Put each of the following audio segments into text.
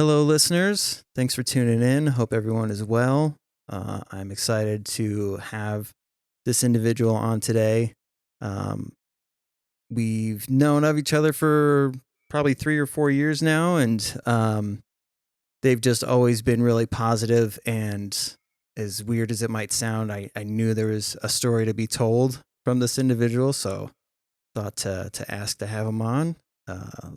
Hello, listeners. Thanks for tuning in. Hope everyone is well. I'm excited to have this individual on today. Um, we've known of each other for probably 3 or 4 years now, and they've just always been really positive. And as weird as it might sound, I knew there was a story to be told from this individual, so thought to ask to have him on.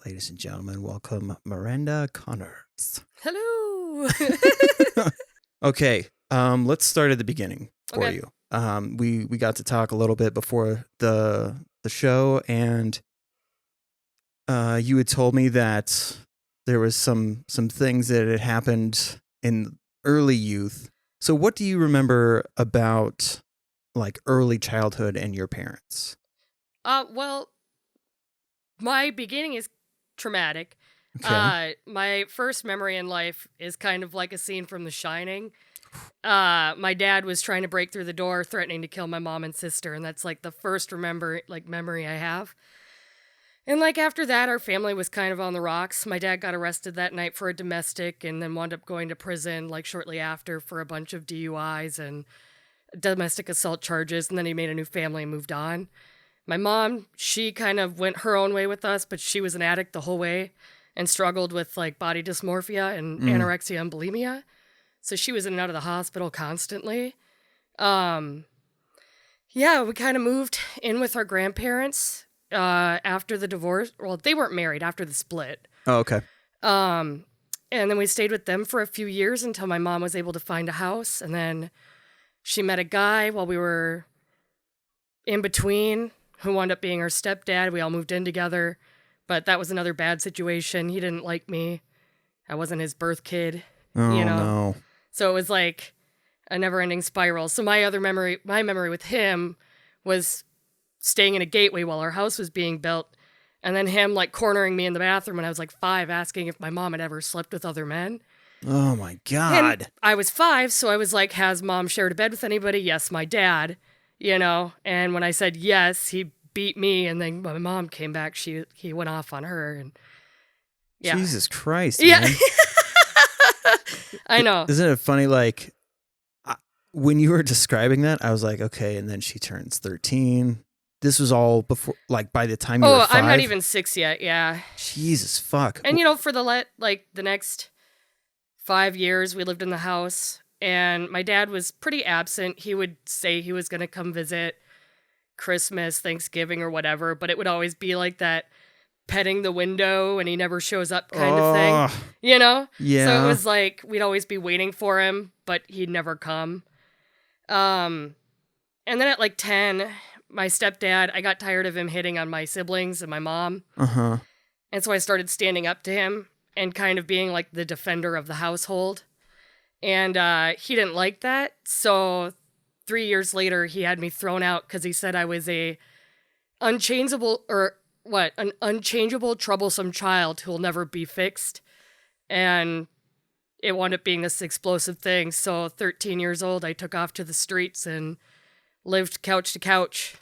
Ladies and gentlemen, welcome Miranda Connors. Hello. Okay, let's start at the beginning for you. We got to talk a little bit before the show, and you had told me that there was some things that had happened in early youth. So what do you remember about like early childhood and your parents? Well, my beginning is traumatic. Okay. My first memory in life is kind of like a scene from The Shining. My dad was trying to break through the door, threatening to kill my mom and sister, and that's like the first memory I have. And like after that, our family was kind of on the rocks. My dad got arrested that night for a domestic, and then wound up going to prison like shortly after for a bunch of DUIs and domestic assault charges, and then he made a new family and moved on. My mom, she kind of went her own way with us, but she was an addict the whole way and struggled with like body dysmorphia and anorexia and bulimia. So she was in and out of the hospital constantly. Yeah, we kind of moved in with our grandparents after the divorce. Well, they weren't married after the split. Oh, okay. And then we stayed with them for a few years until my mom was able to find a house. And then she met a guy while we were in between, who wound up being our stepdad. We all moved in together, but that was another bad situation. He didn't like me. I wasn't his birth kid, Oh, no. So it was like a never-ending spiral. So my memory with him was staying in a gateway while our house was being built, and then him like cornering me in the bathroom when I was like 5, asking if my mom had ever slept with other men. Oh, my God. And I was 5, so I was like, has mom shared a bed with anybody? Yes, my dad. And when I said yes, he beat me, and then when my mom came back, he went off on her, and yeah. Jesus Christ, Yeah. man. I know. Isn't it funny, like, when you were describing that, I was like, okay, and then she turns 13. This was all before, like, by the time you were 5? I'm not even 6 yet, yeah. Jesus, fuck. And, for the next 5 years, we lived in the house, and my dad was pretty absent. He would say he was going to come visit Christmas, Thanksgiving, or whatever, but it would always be like that petting the window and he never shows up kind of thing, Yeah. So it was like we'd always be waiting for him, but he'd never come. And then at like 10, my stepdad, I got tired of him hitting on my siblings and my mom. Uh-huh. And so I started standing up to him and kind of being like the defender of the household. And he didn't like that. So 3 years later, he had me thrown out because he said I was an unchangeable, troublesome child who'll never be fixed. And it wound up being this explosive thing. So 13 years old, I took off to the streets and lived couch to couch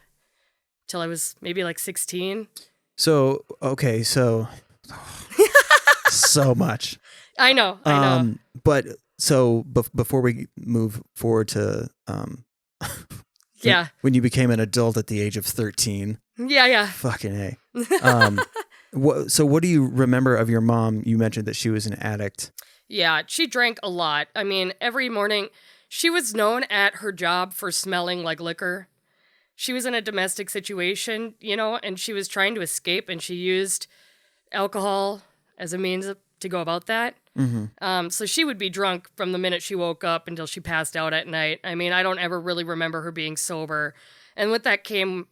till I was maybe like 16. So, okay, so much. I know. But so before we move forward to yeah, when you became an adult at the age of 13. Yeah. Fucking A. So what do you remember of your mom? You mentioned that she was an addict. Yeah, she drank a lot. I mean, every morning, she was known at her job for smelling like liquor. She was in a domestic situation, and she was trying to escape, and she used alcohol as a means to go about that. Mm-hmm. So she would be drunk from the minute she woke up until she passed out at night. I mean, I don't ever really remember her being sober. And with that came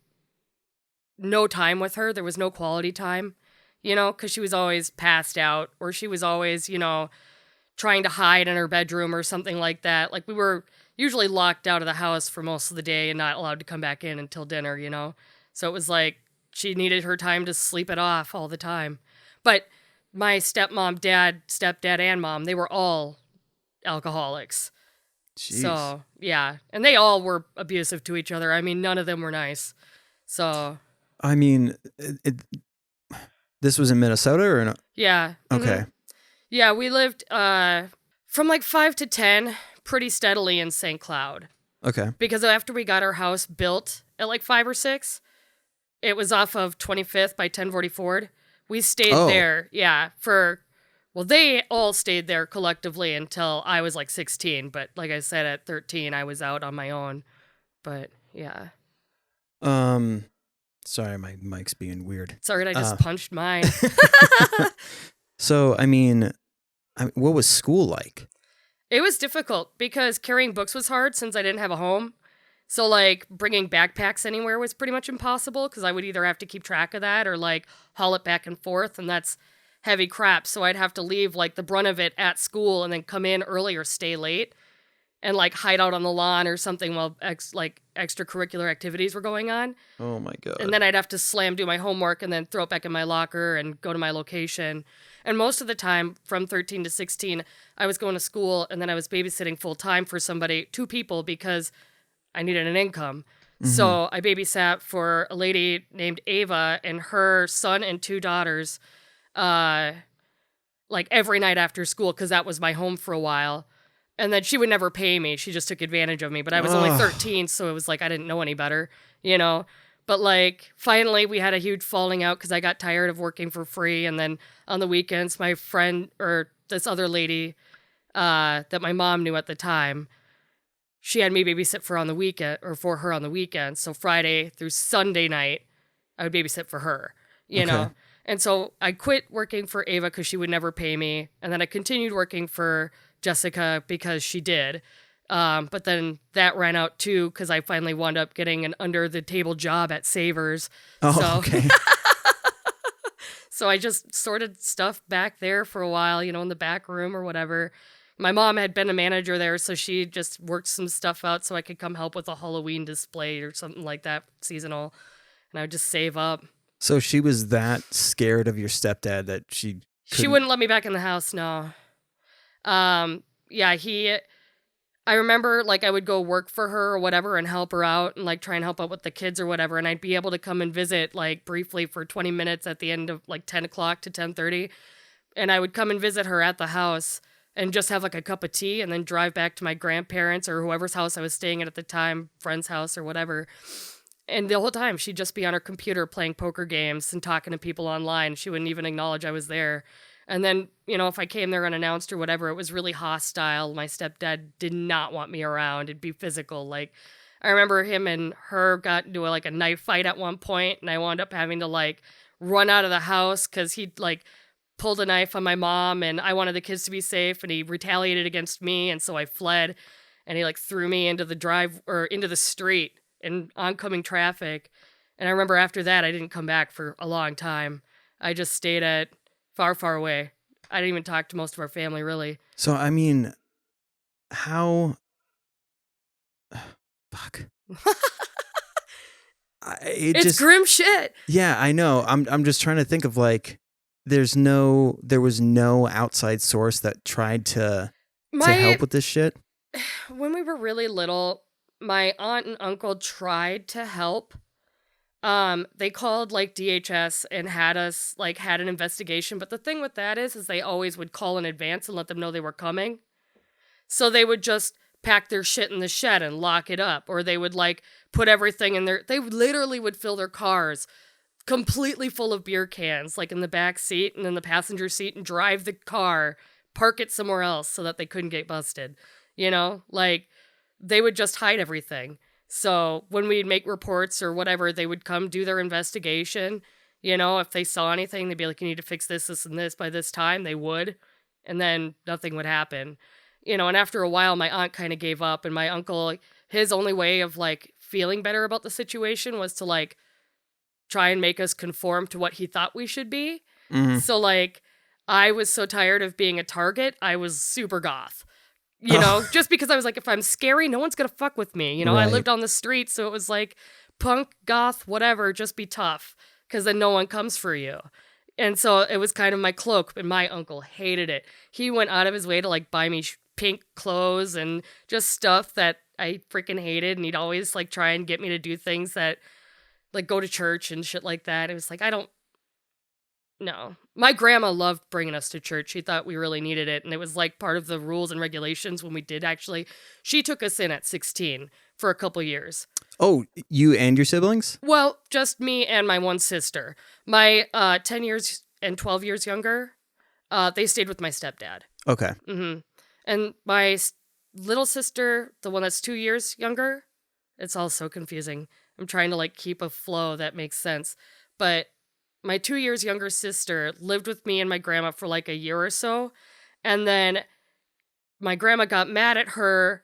no time with her. There was no quality time, because she was always passed out, or she was always, trying to hide in her bedroom or something like that. Like, we were usually locked out of the house for most of the day and not allowed to come back in until dinner, So it was like she needed her time to sleep it off all the time. But my stepdad, and mom, they were all alcoholics. Jeez. So, yeah. And they all were abusive to each other. I mean, none of them were nice. So. I mean, this was in Minnesota or no? Yeah. Okay. Yeah, we lived from like 5 to 10 pretty steadily in St. Cloud. Okay. Because after we got our house built at like 5 or 6, it was off of 25th by 1040 Ford. We stayed Oh. there, yeah, well, they all stayed there collectively until I was like 16. But like I said, at 13, I was out on my own. But yeah. Sorry, my mic's being weird. Sorry, I just punched mine. So, I mean, what was school like? It was difficult because carrying books was hard since I didn't have a home. So, like, bringing backpacks anywhere was pretty much impossible because I would either have to keep track of that or, like, haul it back and forth, and that's heavy crap. So I'd have to leave, like, the brunt of it at school and then come in early or stay late and, like, hide out on the lawn or something while, extracurricular activities were going on. Oh, my God. And then I'd have to do my homework and then throw it back in my locker and go to my location. And most of the time, from 13 to 16, I was going to school and then I was babysitting full-time for 2 people because I needed an income. Mm-hmm. So I babysat for a lady named Ava and her son and 2 daughters, like every night after school because that was my home for a while. And then she would never pay me. She just took advantage of me. But I was only 13, so it was like I didn't know any better, you know? But like finally we had a huge falling out because I got tired of working for free. And then on the weekends, my friend or this other lady that my mom knew at the time, she had me babysit for her on the weekend. So Friday through Sunday night, I would babysit for her, you know? And so I quit working for Ava because she would never pay me. And then I continued working for Jessica because she did. But then that ran out too because I finally wound up getting an under-the-table job at Savers. Okay. So I just sorted stuff back there for a while, in the back room or whatever. My mom had been a manager there, so she just worked some stuff out so I could come help with a Halloween display or something like that, seasonal. And I would just save up. So she was that scared of your stepdad that she wouldn't let me back in the house, no. Yeah, I remember, like, I would go work for her or whatever and help her out and, like, try and help out with the kids or whatever, and I'd be able to come and visit, like, briefly for 20 minutes at the end of, like, 10 o'clock to 10:30, and I would come and visit her at the house and just have, like, a cup of tea and then drive back to my grandparents' or whoever's house I was staying at the time, friend's house or whatever, and the whole time she'd just be on her computer playing poker games and talking to people online. She wouldn't even acknowledge I was there. And then, if I came there unannounced or whatever, it was really hostile. My stepdad did not want me around. It'd be physical. Like, I remember him and her got into a knife fight at one point, and I wound up having to, like, run out of the house because he'd, like, pulled a knife on my mom, and I wanted the kids to be safe, and he retaliated against me, and so I fled, and he, like, threw me into the street in oncoming traffic. And I remember after that, I didn't come back for a long time. I just stayed at far, far away. I didn't even talk to most of our family, really. So, I mean, how... Fuck. It's grim shit. Yeah, I know. I'm just trying to think of, like, there was no outside source that tried to help with this shit? When we were really little, my aunt and uncle tried to help. They called, like, DHS and had an investigation. But the thing with that is they always would call in advance and let them know they were coming. So they would just pack their shit in the shed and lock it up. Or they would, like, put everything in they literally would fill their cars completely full of beer cans, like, in the back seat and in the passenger seat, and drive the car, park it somewhere else so that they couldn't get busted. Like, they would just hide everything. So when we'd make reports or whatever, they would come do their investigation. If they saw anything, they'd be like, you need to fix this, this, and this by this time. They would. And then nothing would happen. And after a while, my aunt kind of gave up. And my uncle, his only way of, like, feeling better about the situation was to, like, try and make us conform to what he thought we should be. Mm-hmm. So, like, I was so tired of being a target, I was super goth. Just because I was like, if I'm scary, no one's going to fuck with me. Right. I lived on the street, so it was like punk, goth, whatever, just be tough because then no one comes for you. And so it was kind of my cloak, and my uncle hated it. He went out of his way to, like, buy me pink clothes and just stuff that I freaking hated. And he'd always, like, try and get me to do things that, like, go to church and shit like that. It was like, No. My grandma loved bringing us to church. She thought we really needed it. And it was like part of the rules and regulations when we did actually. She took us in at 16 for a couple years. Oh, you and your siblings? Well, just me and my one sister. My 10 years and 12 years younger, they stayed with my stepdad. Okay. Mm-hmm. And my little sister, the one that's 2 years younger, it's all so confusing. I'm trying to like keep a flow that makes sense. But my 2 years younger sister lived with me and my grandma for like a year or so. And then my grandma got mad at her,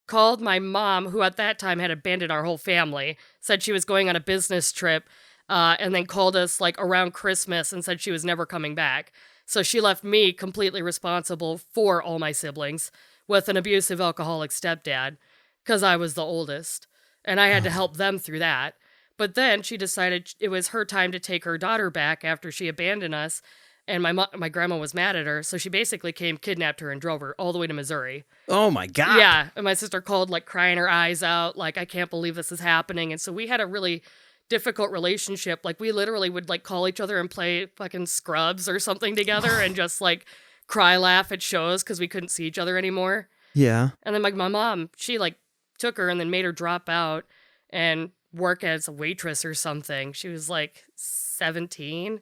called my mom, who at that time had abandoned our whole family, said she was going on a business trip, and then called us like around Christmas and said she was never coming back. So she left me completely responsible for all my siblings with an abusive alcoholic stepdad because I was the oldest. And I had to help them through that. But then she decided it was her time to take her daughter back after she abandoned us. And my grandma was mad at her. So she basically kidnapped her and drove her all the way to Missouri. Oh, my God. Yeah. And my sister called like crying her eyes out. Like, I can't believe this is happening. And so we had a really difficult relationship. Like, we literally would like call each other and play fucking Scrubs or something together and just like cry, laugh at shows because we couldn't see each other anymore. Yeah. And then like my mom, she like took her and then made her drop out and work as a waitress or something. She was like 17.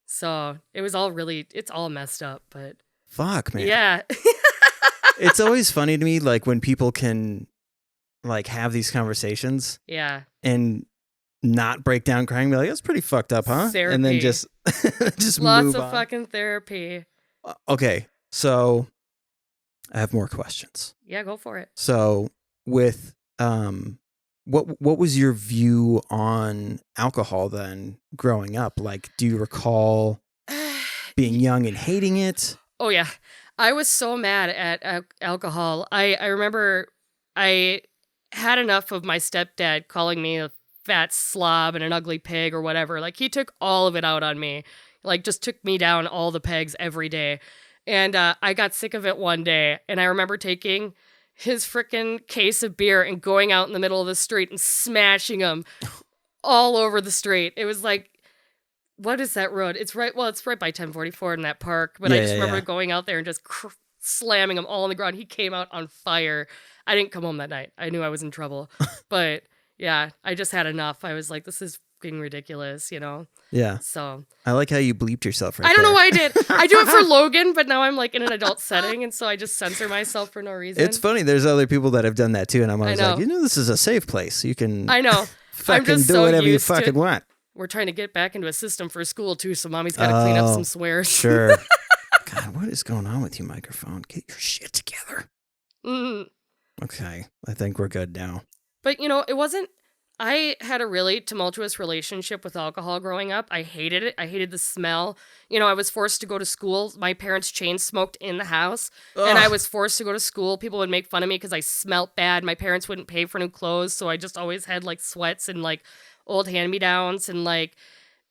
So it was all really, it's all messed up, but. Fuck, man. Yeah. It's always funny to me, like when people can like have these conversations. Yeah. And not break down crying, be like, that's pretty fucked up, huh? Therapy. And then just Lots move of on. fucking therapy. Okay, so I have more questions. Yeah, go for it. So with what was your view on alcohol then growing up? Like, do you recall being young and hating it? Oh yeah. I was so mad at alcohol. I remember I had enough of my stepdad calling me a fat slob and an ugly pig or whatever. Like, he took all of it out on me. Like, just took me down all the pegs every day. And I got sick of it one day. And I remember taking his freaking case of beer and going out in the middle of the street and smashing them all over the street. It was like, what is that road? It's right by 1044 in that park. But I just remember going out there and just slamming them all on the ground. He came out on fire. I didn't come home that night. I knew I was in trouble. But yeah, I just had enough. I was like, this is fucking ridiculous, you know? Yeah. So I like how you bleeped yourself right I don't there. know why I did. I do it for Logan, but now I'm like in an adult setting, and so I just censor myself for no reason. It's funny. There's other people that have done that too, and I'm always know. like, this is a safe place. You can I know. fucking just do so whatever you used to- fucking want. We're trying to get back into a system for school too, so mommy's got to clean up some swears. Sure. God, what is going on with you, microphone? Get your shit together. Mm. Okay, I think we're good now. But, you know, it wasn't... I had a really tumultuous relationship with alcohol growing up. I hated it. I hated the smell. You know, I was forced to go to school. My parents chain smoked in the house, and I was forced to go to school. People would make fun of me because I smelt bad. My parents wouldn't pay for new clothes, so I just always had, like, sweats and, like, old hand-me-downs, and, like,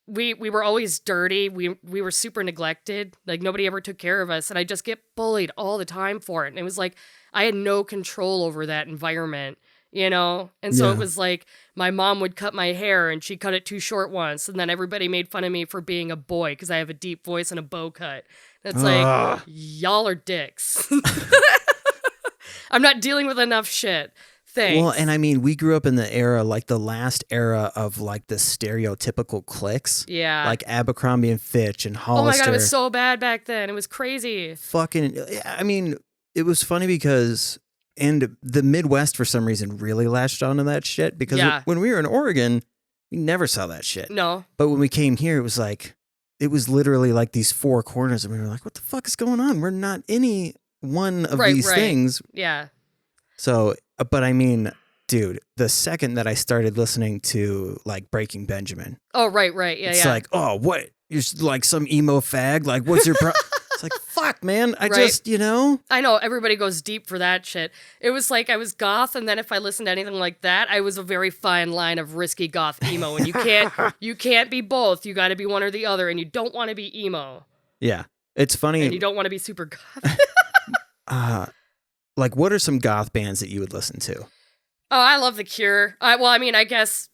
we were always dirty. We were super neglected. Like, nobody ever took care of us, and I just get bullied all the time for it. And it was like I had no control over that environment. You know? And so it was like my mom would cut my hair and she cut it too short once. And then everybody made fun of me for being a boy because I have a deep voice and a bow cut. It's like, y'all are dicks. I'm not dealing with enough shit. Thanks. Well, and I mean, we grew up in the era, like the last era of like the stereotypical cliques. Yeah. Like Abercrombie and Fitch and Hollister. Oh my God, it was so bad back then. It was crazy. Fucking, I mean, it was funny because... And the Midwest, for some reason, really latched onto that shit because when we were in Oregon, we never saw that shit. No. But when we came here, it was literally like these four corners, and we were like, what the fuck is going on? We're not any one of these things. Yeah. So, but I mean, dude, the second that I started listening to like Breaking Benjamin. Oh, right. Yeah, it's like, oh, what? You're like some emo fag? Like, what's your problem? It's like, fuck, man. I just, you know. I know, everybody goes deep for that shit. It was like I was goth, and then if I listened to anything like that, I was a very fine line of risky goth emo. And you can't be both. You got to be one or the other, and you don't want to be emo. Yeah. It's funny. And you don't want to be super goth. Like, what are some goth bands that you would listen to? Oh, I love The Cure. I guess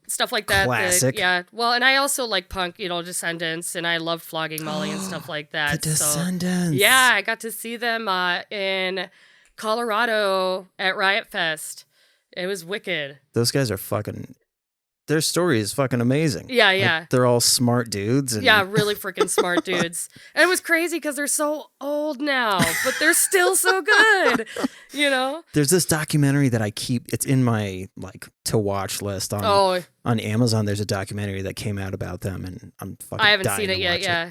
stuff like that. Classic. Yeah. Well, and I also like punk, Descendants, and I love Flogging Molly and stuff like that. The Descendants. So, yeah, I got to see them in Colorado at Riot Fest. It was wicked. Those guys are fucking... Their story is fucking amazing. Yeah, yeah. They're all smart dudes. And... Yeah, really freaking smart dudes. And it was crazy because they're so old now, but they're still so good, There's this documentary that it's in my, to watch list on Amazon. There's a documentary that came out about them, and I'm fucking I haven't dying seen it to yet, watch yeah.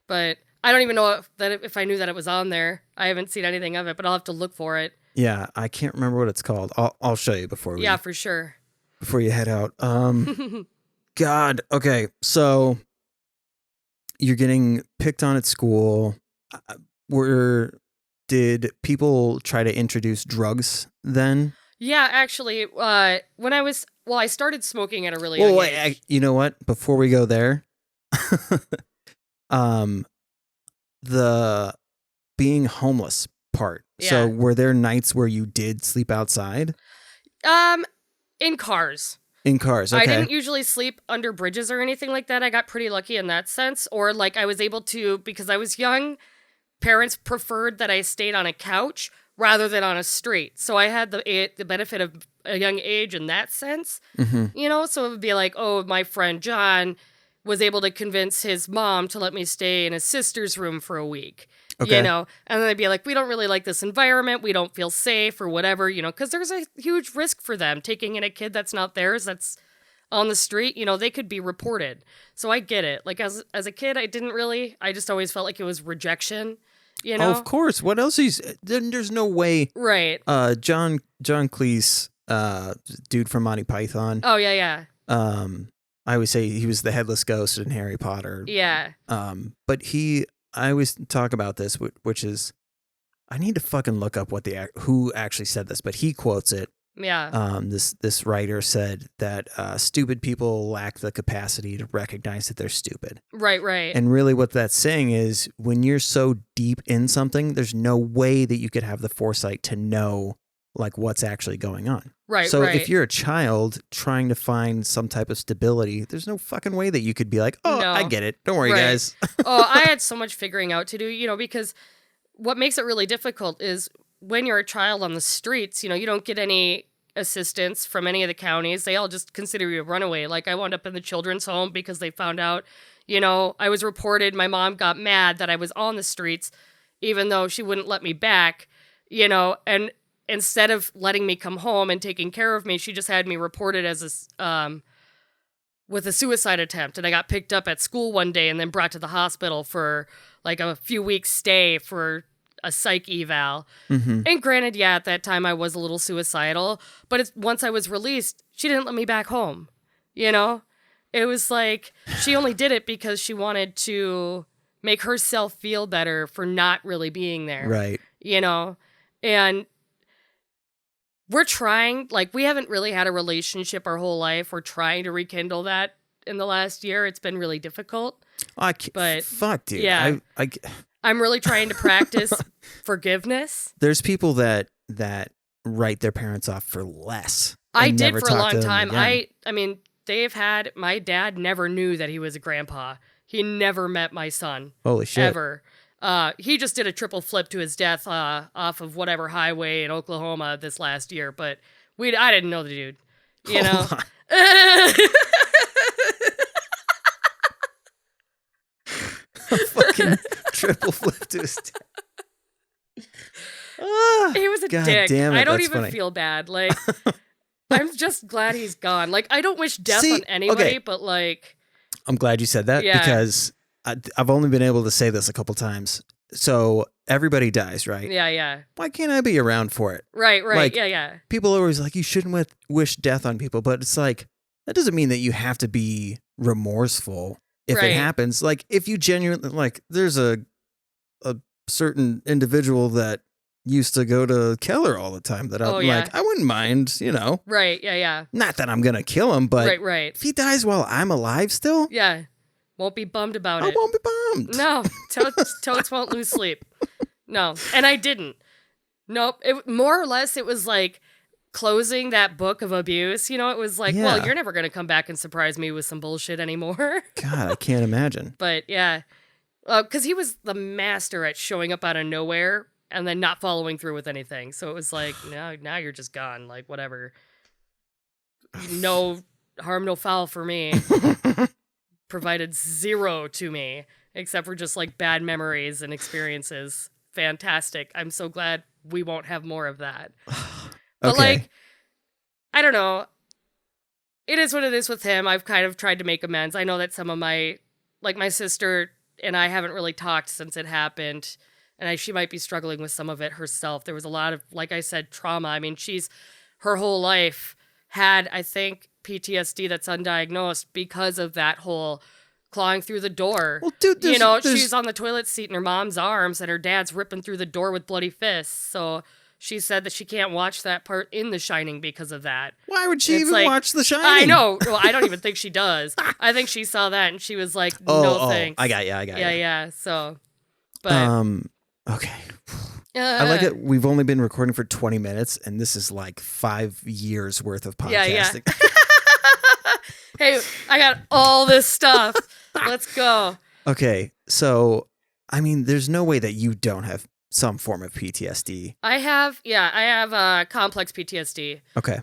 But I don't even know if I knew that it was on there. I haven't seen anything of it, but I'll have to look for it. Yeah, I can't remember what it's called. I'll show you before we... Yeah, for sure. Before you head out. God. Okay. So you're getting picked on at school. Did people try to introduce drugs then? Yeah, actually, when I started smoking at a really young age. You know what? Before we go there, the being homeless part. Yeah. So were there nights where you did sleep outside? In cars. In cars, okay. I didn't usually sleep under bridges or anything like that. I got pretty lucky in that sense. Or I was able to, because I was young, parents preferred that I stayed on a couch rather than on a street. So I had the benefit of a young age in that sense. Mm-hmm. So it would be like, oh, my friend John was able to convince his mom to let me stay in his sister's room for a week. Okay. And then they'd be like, we don't really like this environment. We don't feel safe or whatever, because there's a huge risk for them taking in a kid that's not theirs, that's on the street. They could be reported. So I get it. As a kid, I just always felt like it was rejection, Oh, of course. What else there's no way. Right. John Cleese, dude from Monty Python. Oh, yeah. I always say he was the headless ghost in Harry Potter. Yeah. But I always talk about this, which is, I need to fucking look up who actually said this, but he quotes it. Yeah. This writer said that stupid people lack the capacity to recognize that they're stupid. Right. And really what that's saying is when you're so deep in something, there's no way that you could have the foresight to know what's actually going on. Right. So if you're a child trying to find some type of stability, there's no fucking way that you could be like, oh, no. I get it. Don't worry, guys. I had so much figuring out to do, because what makes it really difficult is when you're a child on the streets, you don't get any assistance from any of the counties. They all just consider you a runaway. I wound up in the children's home because they found out, I was reported. My mom got mad that I was on the streets, even though she wouldn't let me back, and instead of letting me come home and taking care of me, she just had me reported as with a suicide attempt. And I got picked up at school one day and then brought to the hospital for a few weeks stay for a psych eval. Mm-hmm. And granted, at that time I was a little suicidal, but once I was released, she didn't let me back home. It was she only did it because she wanted to make herself feel better for not really being there. Right. And we're trying, we haven't really had a relationship our whole life. We're trying to rekindle that in the last year. It's been really difficult. I can't, but fuck, dude. Yeah. I'm really trying to practice forgiveness. There's people that write their parents off for less. I did for a long time. I mean, my dad never knew that he was a grandpa. He never met my son. Holy shit. Ever. He just did a triple flip to his death off of whatever highway in Oklahoma this last year, but I didn't know the dude. Hold on. A fucking triple flip to his death. He was a God dick. Damn it, I don't that's even funny. feel bad. I'm just glad he's gone. I don't wish death on anybody, okay. but I'm glad you said that because I've only been able to say this a couple times. So everybody dies, right? Yeah. Why can't I be around for it? Right. Yeah. People are always you shouldn't wish death on people, but it's that doesn't mean that you have to be remorseful if it happens. If you genuinely, there's a certain individual that used to go to Keller all the time that I'm I wouldn't mind, Right, yeah. Not that I'm going to kill him, but Right. if he dies while I'm alive still, yeah. Won't be bummed about it. I won't be bummed. No, totes won't lose sleep. No, and I didn't. Nope. More or less, it was closing that book of abuse, you know, it was like, well, Yeah. you're never going to come back and surprise me with some bullshit anymore. God, I can't imagine. But yeah, because he was the master at showing up out of nowhere and then not following through with anything. So it was like, now you're just gone. Like, whatever. No harm, no foul for me. Provided zero to me, except for just like bad memories and experiences. Fantastic. I'm so glad we won't have more of that. But like, I don't know. It is what it is with him. I've kind of tried to make amends. I know that some of my sister and I haven't really talked since it happened. And she might be struggling with some of it herself. There was a lot of, like I said, trauma. I mean, her whole life had, I think, PTSD that's undiagnosed because of that whole clawing through the door. Well, dude, she's on the toilet seat in her mom's arms and her dad's ripping through the door with bloody fists. So she said that she can't watch that part in The Shining because of that. Why would she even watch The Shining? I know. Well, I don't even think she does. I think she saw that and she was like, no thanks. I got you. Yeah. So, but. Okay. I like it. We've only been recording for 20 minutes, and this is like 5 years worth of podcasting. Yeah. Hey, I got all this stuff. Let's go. Okay. So, I mean, there's no way that you don't have some form of PTSD. I have complex PTSD. Okay.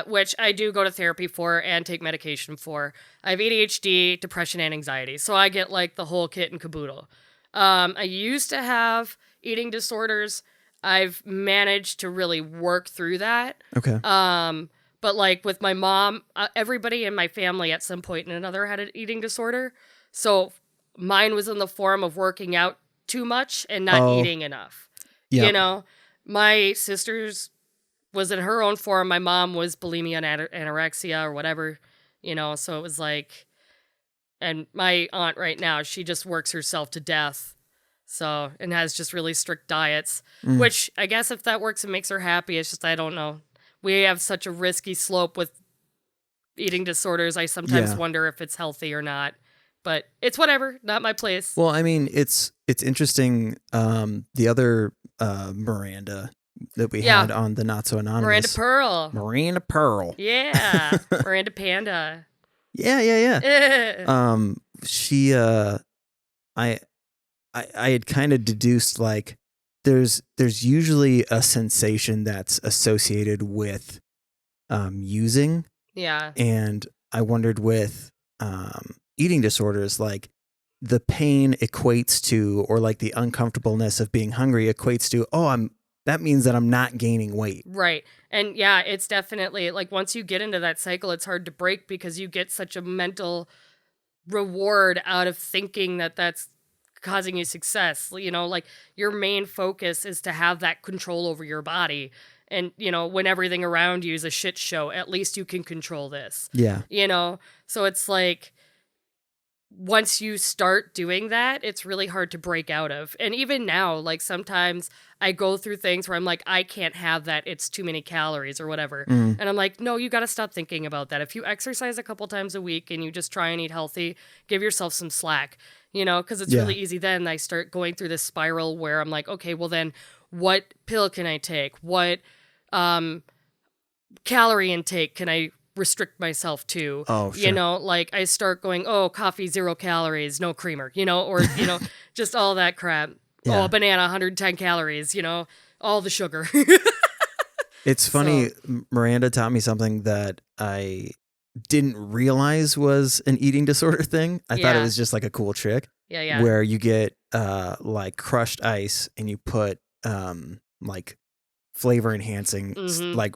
Which I do go to therapy for and take medication for. I have ADHD, depression, and anxiety. So I get like the whole kit and caboodle. I used to have eating disorders. I've managed to really work through that. Okay. But like with my mom, everybody in my family at some point or another had an eating disorder. So mine was in the form of working out too much and not eating enough. Yep. You know, my sister's was in her own form. My mom was bulimia and anorexia or whatever, you know, so it was like, and my aunt right now, she just works herself to death. So, and has just really strict diets, which I guess if that works and makes her happy, it's just, I don't know. We have such a risky slope with eating disorders. I sometimes wonder if it's healthy or not, but it's whatever, not my place. Well, I mean, it's interesting. The other Miranda that we had on the Not So Anonymous. Miranda Pearl. Yeah. Miranda Panda. Yeah. She, I had kind of deduced like there's usually a sensation that's associated with using. Yeah. And I wondered with eating disorders, like the pain equates to, or like the uncomfortableness of being hungry equates to, that means that I'm not gaining weight. Right. And yeah, it's definitely like once you get into that cycle, it's hard to break because you get such a mental reward out of thinking that that's causing you success. You know, like your main focus is to have that control over your body. And, you know, when everything around you is a shit show, at least you can control this. Yeah. You know, so it's like once you start doing that, it's really hard to break out of. And even now, like sometimes I go through things where I'm like, I can't have that. It's too many calories or whatever. And I'm like, no, you got to stop thinking about that. If you exercise a couple times a week and you just try and eat healthy, give yourself some slack, you know, because it's really easy. Then I start going through this spiral where I'm like, okay, well then what pill can I take? What calorie intake can I restrict myself to? Oh, sure. You know, like I start going, coffee 0 calories, no creamer, you know, or, you know, just all that crap. Yeah. A banana, 110 calories, you know, all the sugar. It's funny. So, Miranda taught me something that I didn't realize was an eating disorder thing. I thought it was just like a cool trick. Yeah. Where you get like crushed ice and you put like flavor enhancing like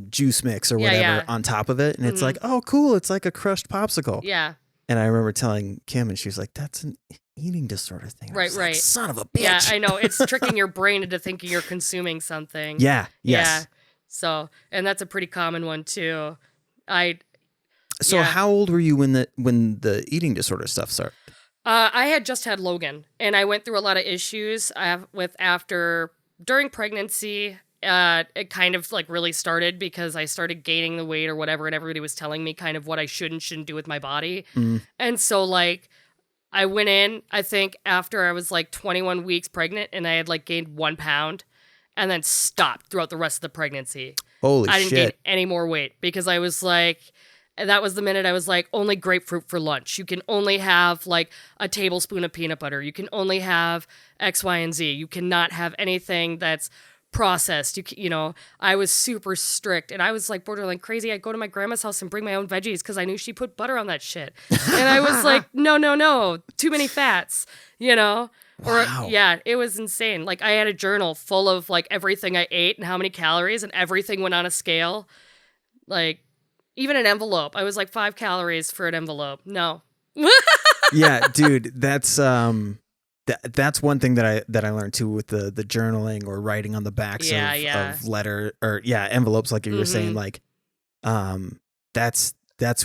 juice mix or whatever on top of it, and it's like, oh cool, it's like a crushed popsicle. Yeah. And I remember telling Kim, and she was like, that's an eating disorder thing. Right. Like, son of a bitch. Yeah, I know. It's tricking your brain into thinking you're consuming something. Yeah. Yes. Yeah. So, and that's a pretty common one too. So how old were you when the eating disorder stuff started? I had just had Logan, and I went through a lot of issues during pregnancy. It kind of like really started because I started gaining the weight or whatever, and everybody was telling me kind of what I should and shouldn't do with my body. And so like I went in, I think after I was like 21 weeks pregnant, and I had like gained 1 pound and then stopped throughout the rest of the pregnancy. Holy I didn't gain shit. any more weight because I was like, that was the minute I was like, only grapefruit for lunch. You can only have like a tablespoon of peanut butter. You can only have X, Y, and Z. You cannot have anything that's processed. I was super strict and I was like borderline crazy. I'd go to my grandma's house and bring my own veggies because I knew she put butter on that shit. And I was like, no, too many fats, Wow. Or yeah, it was insane. Like I had a journal full of like everything I ate and how many calories, and everything went on a scale. Like even an envelope. I was like 5 calories for an envelope. No. Yeah, dude, that's that's one thing that I learned too with the journaling or writing on the backs of letter or envelopes like you were saying, like that's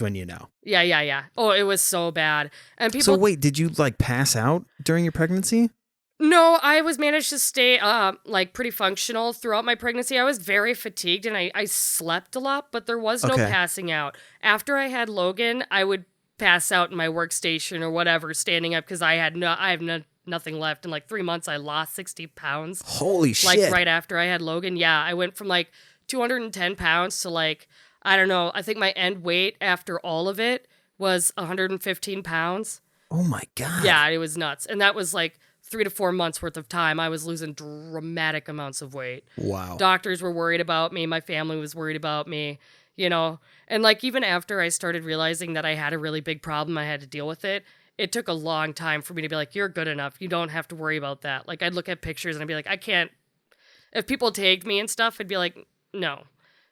when you know. Yeah. Oh, it was so bad. And people. So wait, did you like pass out during your pregnancy? No, I was managed to stay like pretty functional throughout my pregnancy. I was very fatigued and I slept a lot, but there was no passing out. After I had Logan, I would pass out in my workstation or whatever, standing up because I have nothing left. In like 3 months, I lost 60 pounds. Holy shit! Like right after I had Logan, yeah, I went from like 210 pounds to like, I don't know. I think my end weight after all of it was 115 pounds. Oh my God! Yeah, it was nuts, and that was like 3 to 4 months worth of time. I was losing dramatic amounts of weight. Wow. Doctors were worried about me. My family was worried about me, And like even after I started realizing that I had a really big problem, I had to deal with it. It took a long time for me to be like, you're good enough. You don't have to worry about that. Like I'd look at pictures and I'd be like, I can't. If people tagged me and stuff, I'd be like, no.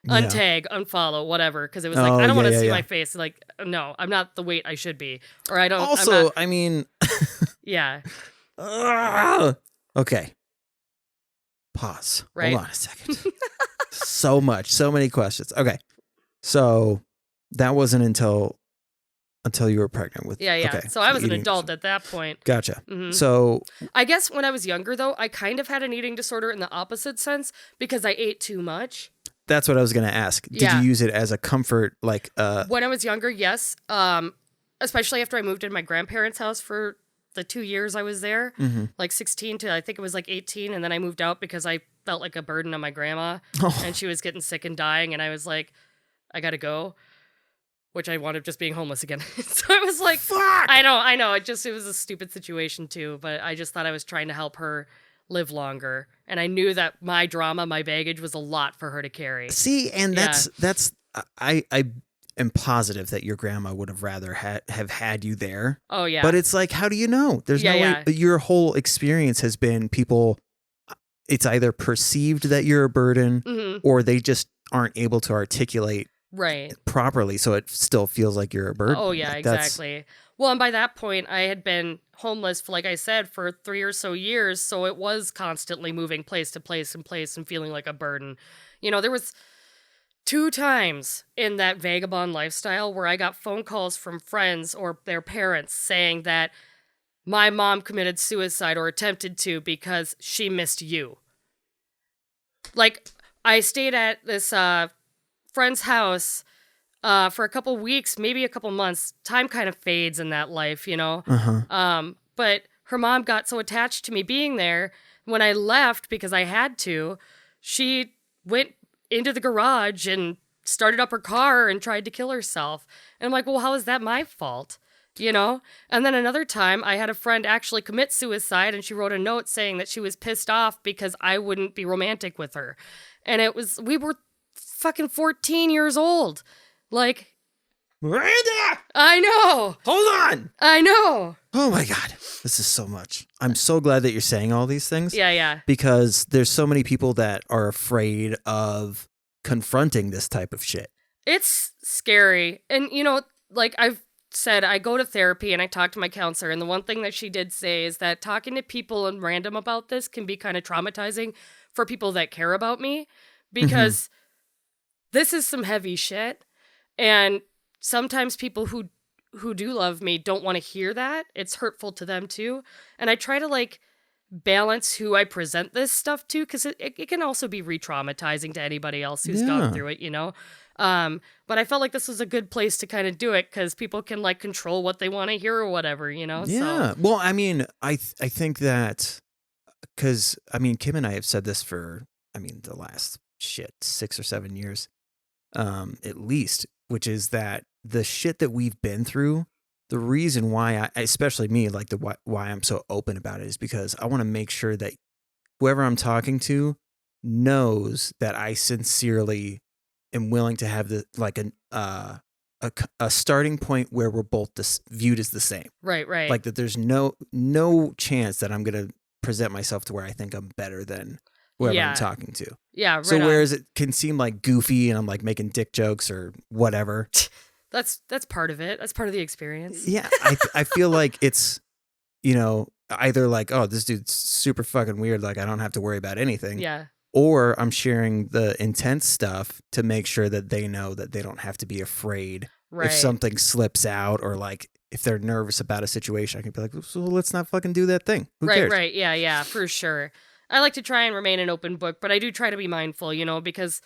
Untag, unfollow, whatever. Because it was like, I don't want to see my face. Like, no, I'm not the weight I should be. Or I don't. Also, I mean. Yeah. Okay. Pause. Right? Hold on a second. So many questions. Okay. So that wasn't until you were pregnant with. Yeah. Okay. So I was an adult at that point. Gotcha. Mm-hmm. So I guess when I was younger, though, I kind of had an eating disorder in the opposite sense because I ate too much. That's what I was going to ask. Did you use it as a comfort, like? When I was younger, yes. Especially after I moved in my grandparents' house for the 2 years I was there, like 16 to I think it was like 18, and then I moved out because I felt like a burden on my grandma, and she was getting sick and dying, and I was like, I gotta go, which I wound up just being homeless again. So I was like, fuck! I know, it was a stupid situation too, but I just thought I was trying to help her live longer, and I knew that my drama, my baggage was a lot for her to carry. See, and that's I am positive that your grandma would have rather have had you there. Oh yeah. But it's like, how do you know? There's no way. Your whole experience has been people. It's either perceived that you're a burden, or they just aren't able to articulate properly, so it still feels like you're a burden. Oh yeah, exactly. Well, and by that point, I had been homeless for, like I said, for 3 or so years, so it was constantly moving place to place and feeling like a burden. There was 2 times in that vagabond lifestyle where I got phone calls from friends or their parents saying that my mom committed suicide or attempted to because she missed you. Like, I stayed at this friend's house for a couple weeks, maybe a couple months. Time kind of fades in that life, But her mom got so attached to me being there. When I left because I had to, she went into the garage and started up her car and tried to kill herself. And I'm like, well, how is that my fault? And then another time I had a friend actually commit suicide, and she wrote a note saying that she was pissed off because I wouldn't be romantic with her. And we were fucking 14 years old. Like, Miranda! I know. Hold on. I know. Oh my God. This is so much. I'm so glad that you're saying all these things. Yeah. Because there's so many people that are afraid of confronting this type of shit. It's scary. And, like I've said, I go to therapy and I talk to my counselor. And the one thing that she did say is that talking to people and random about this can be kind of traumatizing for people that care about me. Because this is some heavy shit. And sometimes people who do love me don't want to hear that. It's hurtful to them too. And I try to like balance who I present this stuff to, because it can also be re-traumatizing to anybody else who's gone through it, But I felt like this was a good place to kind of do it because people can like control what they want to hear or whatever, Yeah. So. Well, I mean, I think that because, I mean, Kim and I have said this for, the last 6 or 7 years, at least, which is that the shit that we've been through, the reason why especially me, like why I'm so open about it is because I want to make sure that whoever I'm talking to knows that I sincerely am willing to have a starting point where we're both viewed as the same. Right. Like that there's no chance that I'm going to present myself to where I think I'm better than whoever I'm talking to. Yeah, right. So whereas it can seem like goofy and I'm like making dick jokes or whatever. That's part of it. That's part of the experience. Yeah, I feel like it's, either like, oh, this dude's super fucking weird, like I don't have to worry about anything. Yeah. Or I'm sharing the intense stuff to make sure that they know that they don't have to be afraid if something slips out, or like if they're nervous about a situation, I can be like, so let's not fucking do that thing. Who cares? Right. Yeah, for sure. I like to try and remain an open book, but I do try to be mindful, because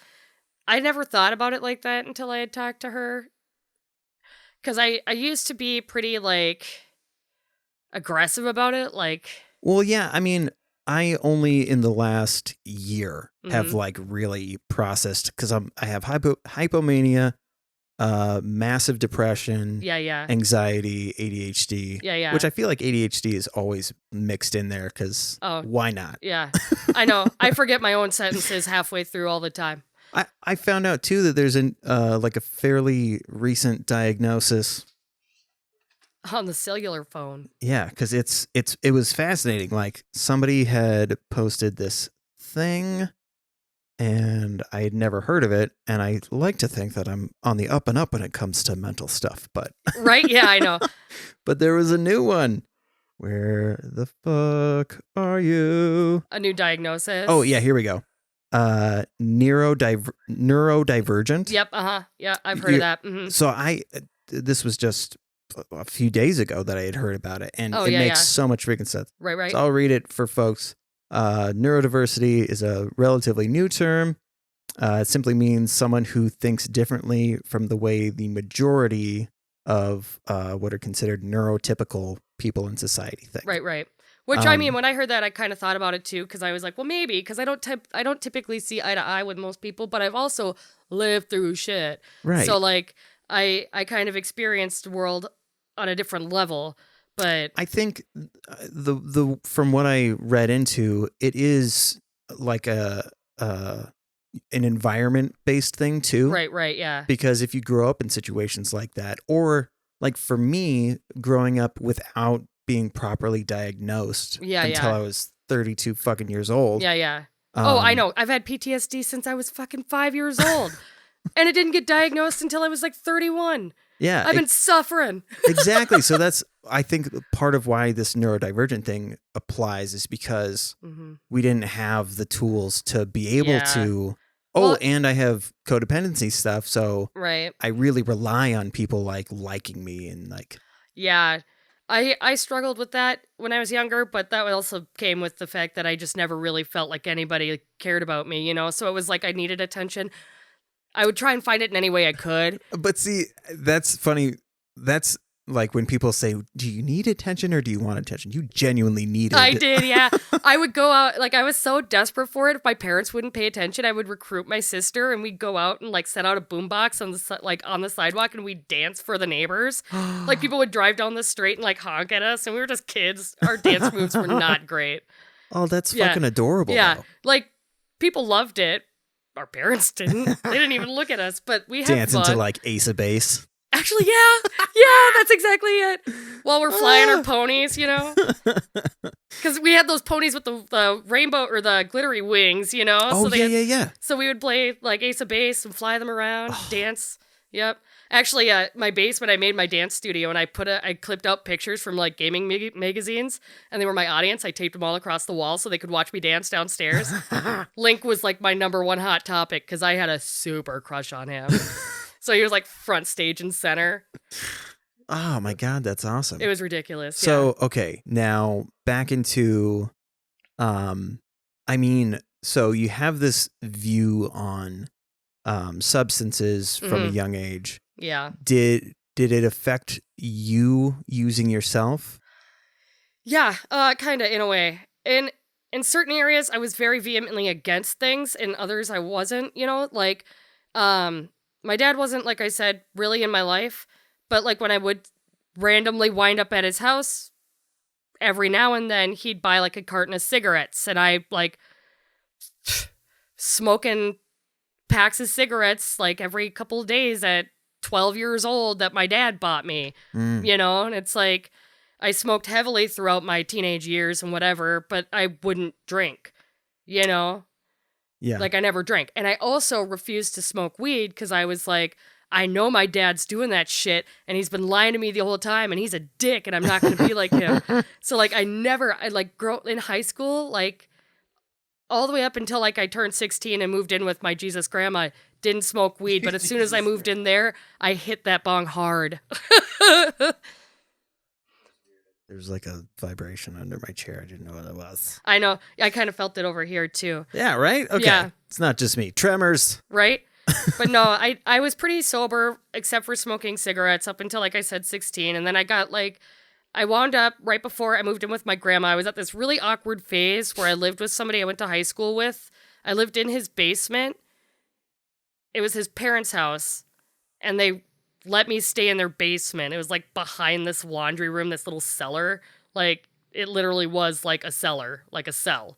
I never thought about it like that until I had talked to her. Because I used to be pretty, like, aggressive about it, like... Well, yeah, I mean, I only in the last year have, like, really processed, because I have hypomania, massive depression, anxiety, ADHD, which I feel like ADHD is always mixed in there, because why not? Yeah, I know. I forget my own sentences halfway through all the time. I found out too that there's like a fairly recent diagnosis on the cellular phone. Yeah, because it was fascinating. Like somebody had posted this thing, and I had never heard of it. And I like to think that I'm on the up and up when it comes to mental stuff, but right, yeah, I know. But there was a new one. Where the fuck are you? A new diagnosis. Oh yeah, here we go. Neurodivergent. Yep. Yeah, I've heard of that. Mm-hmm. So this was just a few days ago that I had heard about it, and it makes so much freaking sense. Right. So I'll read it for folks. Neurodiversity is a relatively new term. It simply means someone who thinks differently from the way the majority of what are considered neurotypical people in society think. Right. Which, I mean, when I heard that, I kind of thought about it too, because I was like, well, maybe, because I don't typically see eye to eye with most people, but I've also lived through shit. Right. So, like, I kind of experienced the world on a different level, but... I think the from what I read into, it is like an environment-based thing too. Right, yeah. Because if you grow up in situations like that, or like for me, growing up without being properly diagnosed until I was 32 fucking years old. Yeah. I know. I've had PTSD since I was fucking 5 years old. And it didn't get diagnosed until I was like 31. Yeah. I've been suffering. Exactly. So that's, I think, part of why this neurodivergent thing applies is because we didn't have the tools to be able to... and I have codependency stuff, so I really rely on people liking me and like... Yeah. I struggled with that when I was younger, but that also came with the fact that I just never really felt like anybody cared about me, So it was like I needed attention. I would try and find it in any way I could. But see, that's funny. That's like when people say, do you need attention or do you want attention? You genuinely need it. I did, yeah. I would go out, like I was so desperate for it. If my parents wouldn't pay attention, I would recruit my sister and we'd go out and like set out a boombox on the sidewalk and we'd dance for the neighbors. Like people would drive down the street and like honk at us and we were just kids. Our dance moves were not great. Oh, that's fucking adorable. Yeah, though. Like people loved it. Our parents didn't. They didn't even look at us, but we had dancing fun. to like Ace of Base. Actually, yeah, that's exactly it. While we're flying our ponies, because we had those ponies with the rainbow or the glittery wings, Oh, so yeah. So we would play like Ace of Base and fly them around, dance. Yep. Actually, my basement, I made my dance studio, and I clipped out pictures from like gaming magazines, and they were my audience. I taped them all across the wall so they could watch me dance downstairs. Link was like my number one hot topic because I had a super crush on him. So he was like front stage and center. Oh my God, that's awesome. It was ridiculous. So, okay, now back into, so you have this view on substances from a young age. Yeah. Did it affect you using yourself? Yeah, kind of in a way. And in certain areas, I was very vehemently against things. In others, I wasn't, like, my dad wasn't, like I said, really in my life. But, like, when I would randomly wind up at his house, every now and then he'd buy, like, a carton of cigarettes. And I, like, smoking packs of cigarettes, like, every couple of days at 12 years old that my dad bought me, and it's like, I smoked heavily throughout my teenage years and whatever, but I wouldn't drink, Yeah. Like, I never drank. And I also refused to smoke weed because I was like, I know my dad's doing that shit and he's been lying to me the whole time and he's a dick and I'm not going to be like him. So, like, I grow in high school, like, all the way up until, like, I turned 16 and moved in with my Jesus grandma, didn't smoke weed, but as soon as I moved in there, I hit that bong hard. There's like a vibration under my chair. I didn't know what it was. I know. I kind of felt it over here, too. Yeah, right? Okay. Yeah. It's not just me. Tremors. Right? But no, I was pretty sober, except for smoking cigarettes up until, like I said, 16. And then I wound up right before I moved in with my grandma. I was at this really awkward phase where I lived with somebody I went to high school with. I lived in his basement. It was his parents' house, and they let me stay in their basement. It was, like, behind this laundry room, this little cellar. Like, it literally was like a cellar, like a cell.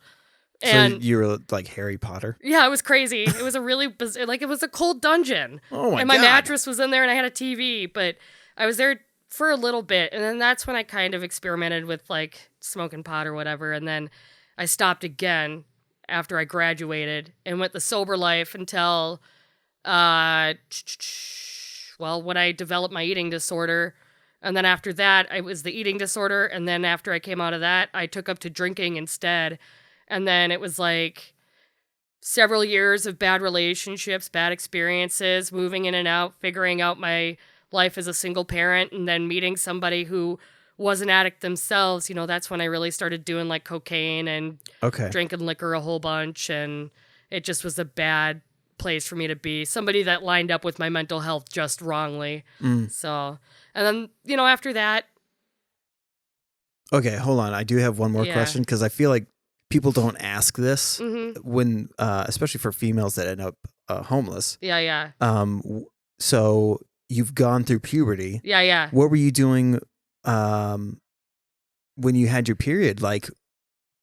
And so you were like Harry Potter? Yeah, it was crazy. It was a really like, it was a cold dungeon. Oh my God. And my mattress was in there and I had a TV, but I was there for a little bit. And then that's when I kind of experimented with, like, smoking pot or whatever. And then I stopped again after I graduated and went the sober life until, when I developed my eating disorder. And then after that, it was the eating disorder. And then after I came out of that, I took up to drinking instead. And then it was like several years of bad relationships, bad experiences, moving in and out, figuring out my life as a single parent, and then meeting somebody who was an addict themselves. That's when I really started doing, like, cocaine and drinking liquor a whole bunch. And it just was a bad place for me to be. Somebody that lined up with my mental health just wrongly. So, and then, after that. Okay, hold on. I do have one more question because I feel like people don't ask this when, especially for females that end up homeless. Yeah. So you've gone through puberty. Yeah. What were you doing when you had your period? Like,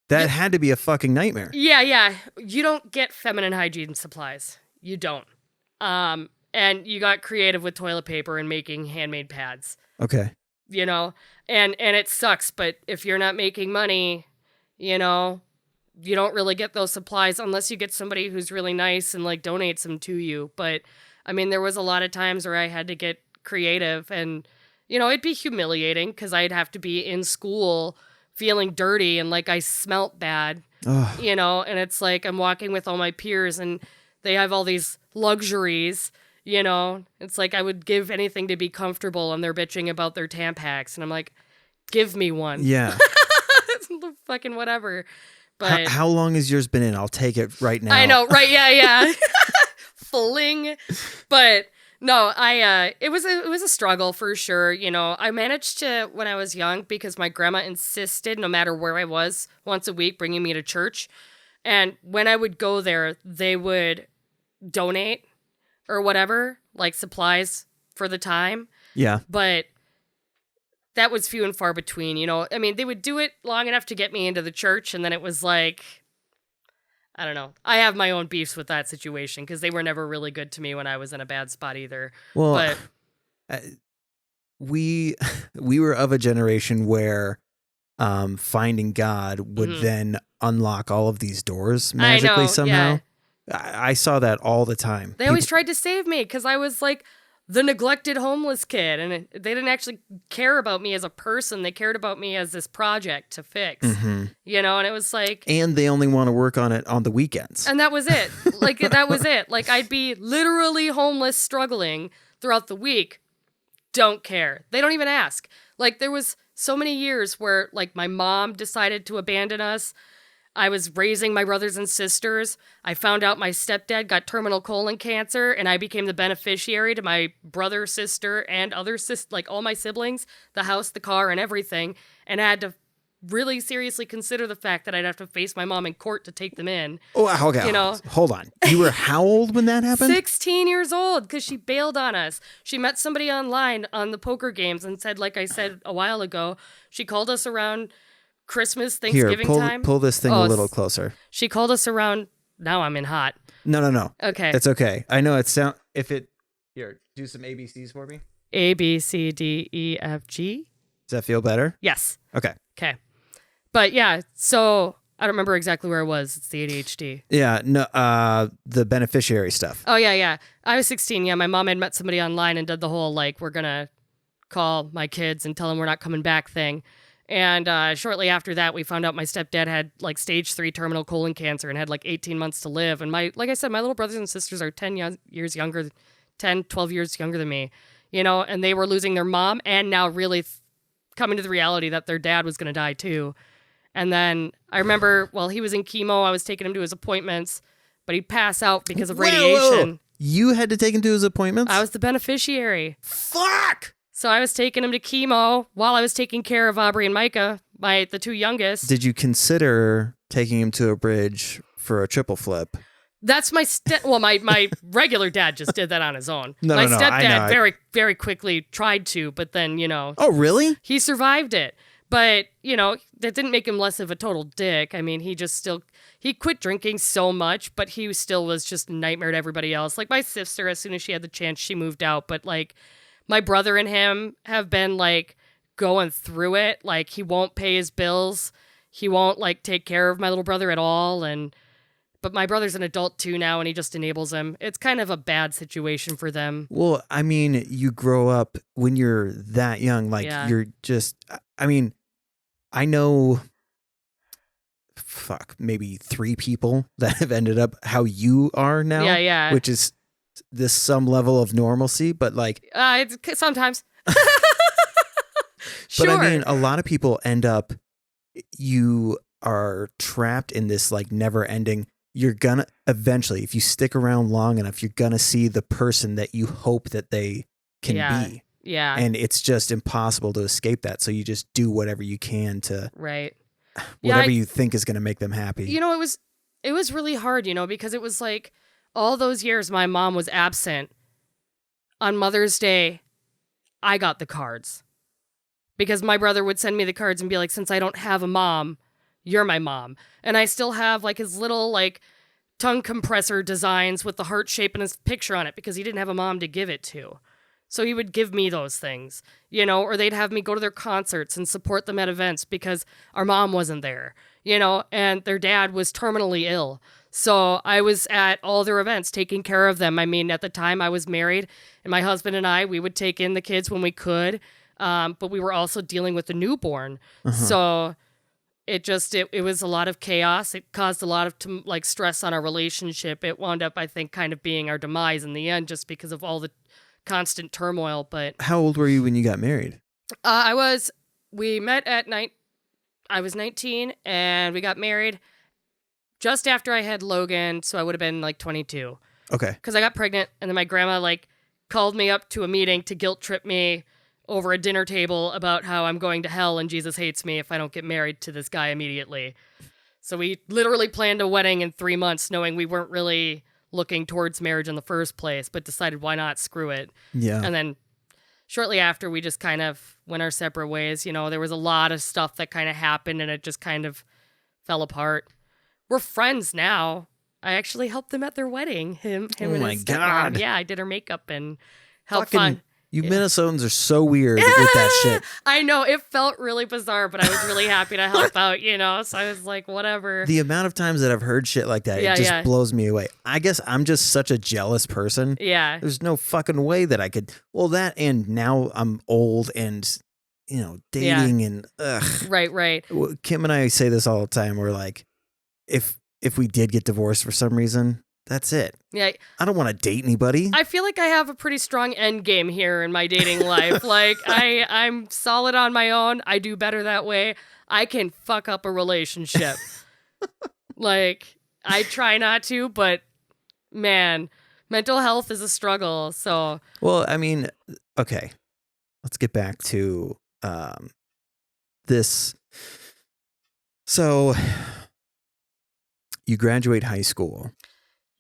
that had to be a fucking nightmare. Yeah. You don't get feminine hygiene supplies. You don't. And you got creative with toilet paper and making handmade pads. Okay. And it sucks, but if you're not making money, you don't really get those supplies unless you get somebody who's really nice and, like, donates them to you. But I mean, there was a lot of times where I had to get creative and, it'd be humiliating because I'd have to be in school feeling dirty and like I smelt bad, and it's like I'm walking with all my peers and they have all these luxuries, it's like I would give anything to be comfortable and they're bitching about their Tampax and I'm like, give me one. Yeah. Fucking whatever. But how long has yours been in? I'll take it right now. I know, right? Yeah. Fling. But no, it was a struggle for sure. I managed to, when I was young, because my grandma insisted, no matter where I was, once a week, bringing me to church. And when I would go there, they would donate or whatever, like supplies for the time. Yeah. But that was few and far between, I mean, they would do it long enough to get me into the church, and then it was like, I don't know. I have my own beefs with that situation because they were never really good to me when I was in a bad spot either. Well, but we were of a generation where finding God would then unlock all of these doors magically somehow. Yeah. I saw that all the time. They always tried to save me because I was like the neglected homeless kid, and they didn't actually care about me as a person. They cared about me as this project to fix, and it was like... And they only want to work on it on the weekends. And that was it. Like, that was it. Like, I'd be literally homeless, struggling throughout the week. Don't care. They don't even ask. Like, there was so many years where, like, my mom decided to abandon us. I was raising my brothers and sisters. I found out my stepdad got terminal colon cancer, and I became the beneficiary to my brother, sister, and other like all my siblings, the house, the car, and everything, and I had to really seriously consider the fact that I'd have to face my mom in court to take them in. Oh, okay. You know, Hold on. You were how old when that happened? 16 years old, because she bailed on us. She met somebody online on the poker games and said, like I said a while ago, she called us around Christmas, Thanksgiving time. Pull this thing a little closer. She called us around. Now I'm in hot. No. Okay. It's okay. I know here, do some ABCs for me. A, B, C, D, E, F, G. Does that feel better? Yes. Okay. But yeah, so I don't remember exactly where I was. It's the ADHD. Yeah, no, the beneficiary stuff. Oh, yeah. I was 16. Yeah, my mom had met somebody online and did the whole, like, we're going to call my kids and tell them we're not coming back thing. And shortly after that, we found out my stepdad had, like, stage 3 terminal colon cancer and had, like, 18 months to live. And like I said, my little brothers and sisters are 12 years younger than me, you know, and they were losing their mom and now really coming to the reality that their dad was going to die too. And then I remember while he was in chemo, I was taking him to his appointments, but he'd pass out because of radiation. Whoa. You had to take him to his appointments? I was the beneficiary. Fuck! So I was taking him to chemo while I was taking care of Aubrey and Micah, the two youngest. Did you consider taking him to a bridge for a triple flip? That's my my regular dad just did that on his own. My No, stepdad very, very quickly tried to, but then, you know. Oh, really? He survived it. But, you know, that didn't make him less of a total dick. I mean, he quit drinking so much, but he still was just a nightmare to everybody else. Like my sister, as soon as she had the chance, she moved out. But like my brother and him have been like going through it. Like he won't pay his bills. He won't like take care of my little brother at all. But my brother's an adult too now, and he just enables him. It's kind of a bad situation for them. Well, I mean, you grow up when you're that young, like you're just, I mean, I know, maybe 3 people that have ended up how you are now. Yeah. Which is this some level of normalcy, but like. It's sometimes. Sure. But I mean, a lot of people end up, you are trapped in this like never ending. You're gonna eventually, if you stick around long enough, you're gonna see the person that you hope that they can be. Yeah. And it's just impossible to escape that. So you just do whatever you can to whatever you think is gonna make them happy. You know, it was really hard, you know, because it was like all those years my mom was absent. On Mother's Day, I got the cards. Because my brother would send me the cards and be like, since I don't have a mom, you're my mom. And I still have like his little like tongue compressor designs with the heart shape and his picture on it because he didn't have a mom to give it to. So he would give me those things, you know, or they'd have me go to their concerts and support them at events because our mom wasn't there, you know, and their dad was terminally ill. So I was at all their events taking care of them. I mean, at the time I was married and my husband and I, we would take in the kids when we could, but we were also dealing with the newborn. So it was a lot of chaos. It caused a lot of like stress on our relationship. It wound up, I think, kind of being our demise in the end, just because of all the constant turmoil. But how old were you when you got married? We met at night. I was 19 and we got married just after I had Logan. So I would have been like 22. Okay. Because I got pregnant and then my grandma like called me up to a meeting to guilt trip me over a dinner table about how I'm going to hell and Jesus hates me if I don't get married to this guy immediately. So we literally planned a wedding in 3 months, knowing we weren't really looking towards marriage in the first place, but decided why not, screw it. Yeah. And then shortly after, we just kind of went our separate ways. You know, there was a lot of stuff that kind of happened and it just kind of fell apart. We're friends now. I actually helped them at their wedding. Him oh and my his God. stepmom. Yeah, I did her makeup and helped You Minnesotans are so weird with that shit. I know. It felt really bizarre, but I was really happy to help out, you know? So I was like, whatever. The amount of times that I've heard shit like that, it just blows me away. I guess I'm just such a jealous person. Yeah. There's no fucking way that I could. Well, that and now I'm old and, you know, dating and ugh. Right. Kim and I say this all the time. We're like, if we did get divorced for some reason, that's it. Yeah. I don't want to date anybody. I feel like I have a pretty strong end game here in my dating life. Like I'm solid on my own. I do better that way. I can fuck up a relationship. Like I try not to, but man, mental health is a struggle. So well, I mean, okay. Let's get back to this So you graduate high school.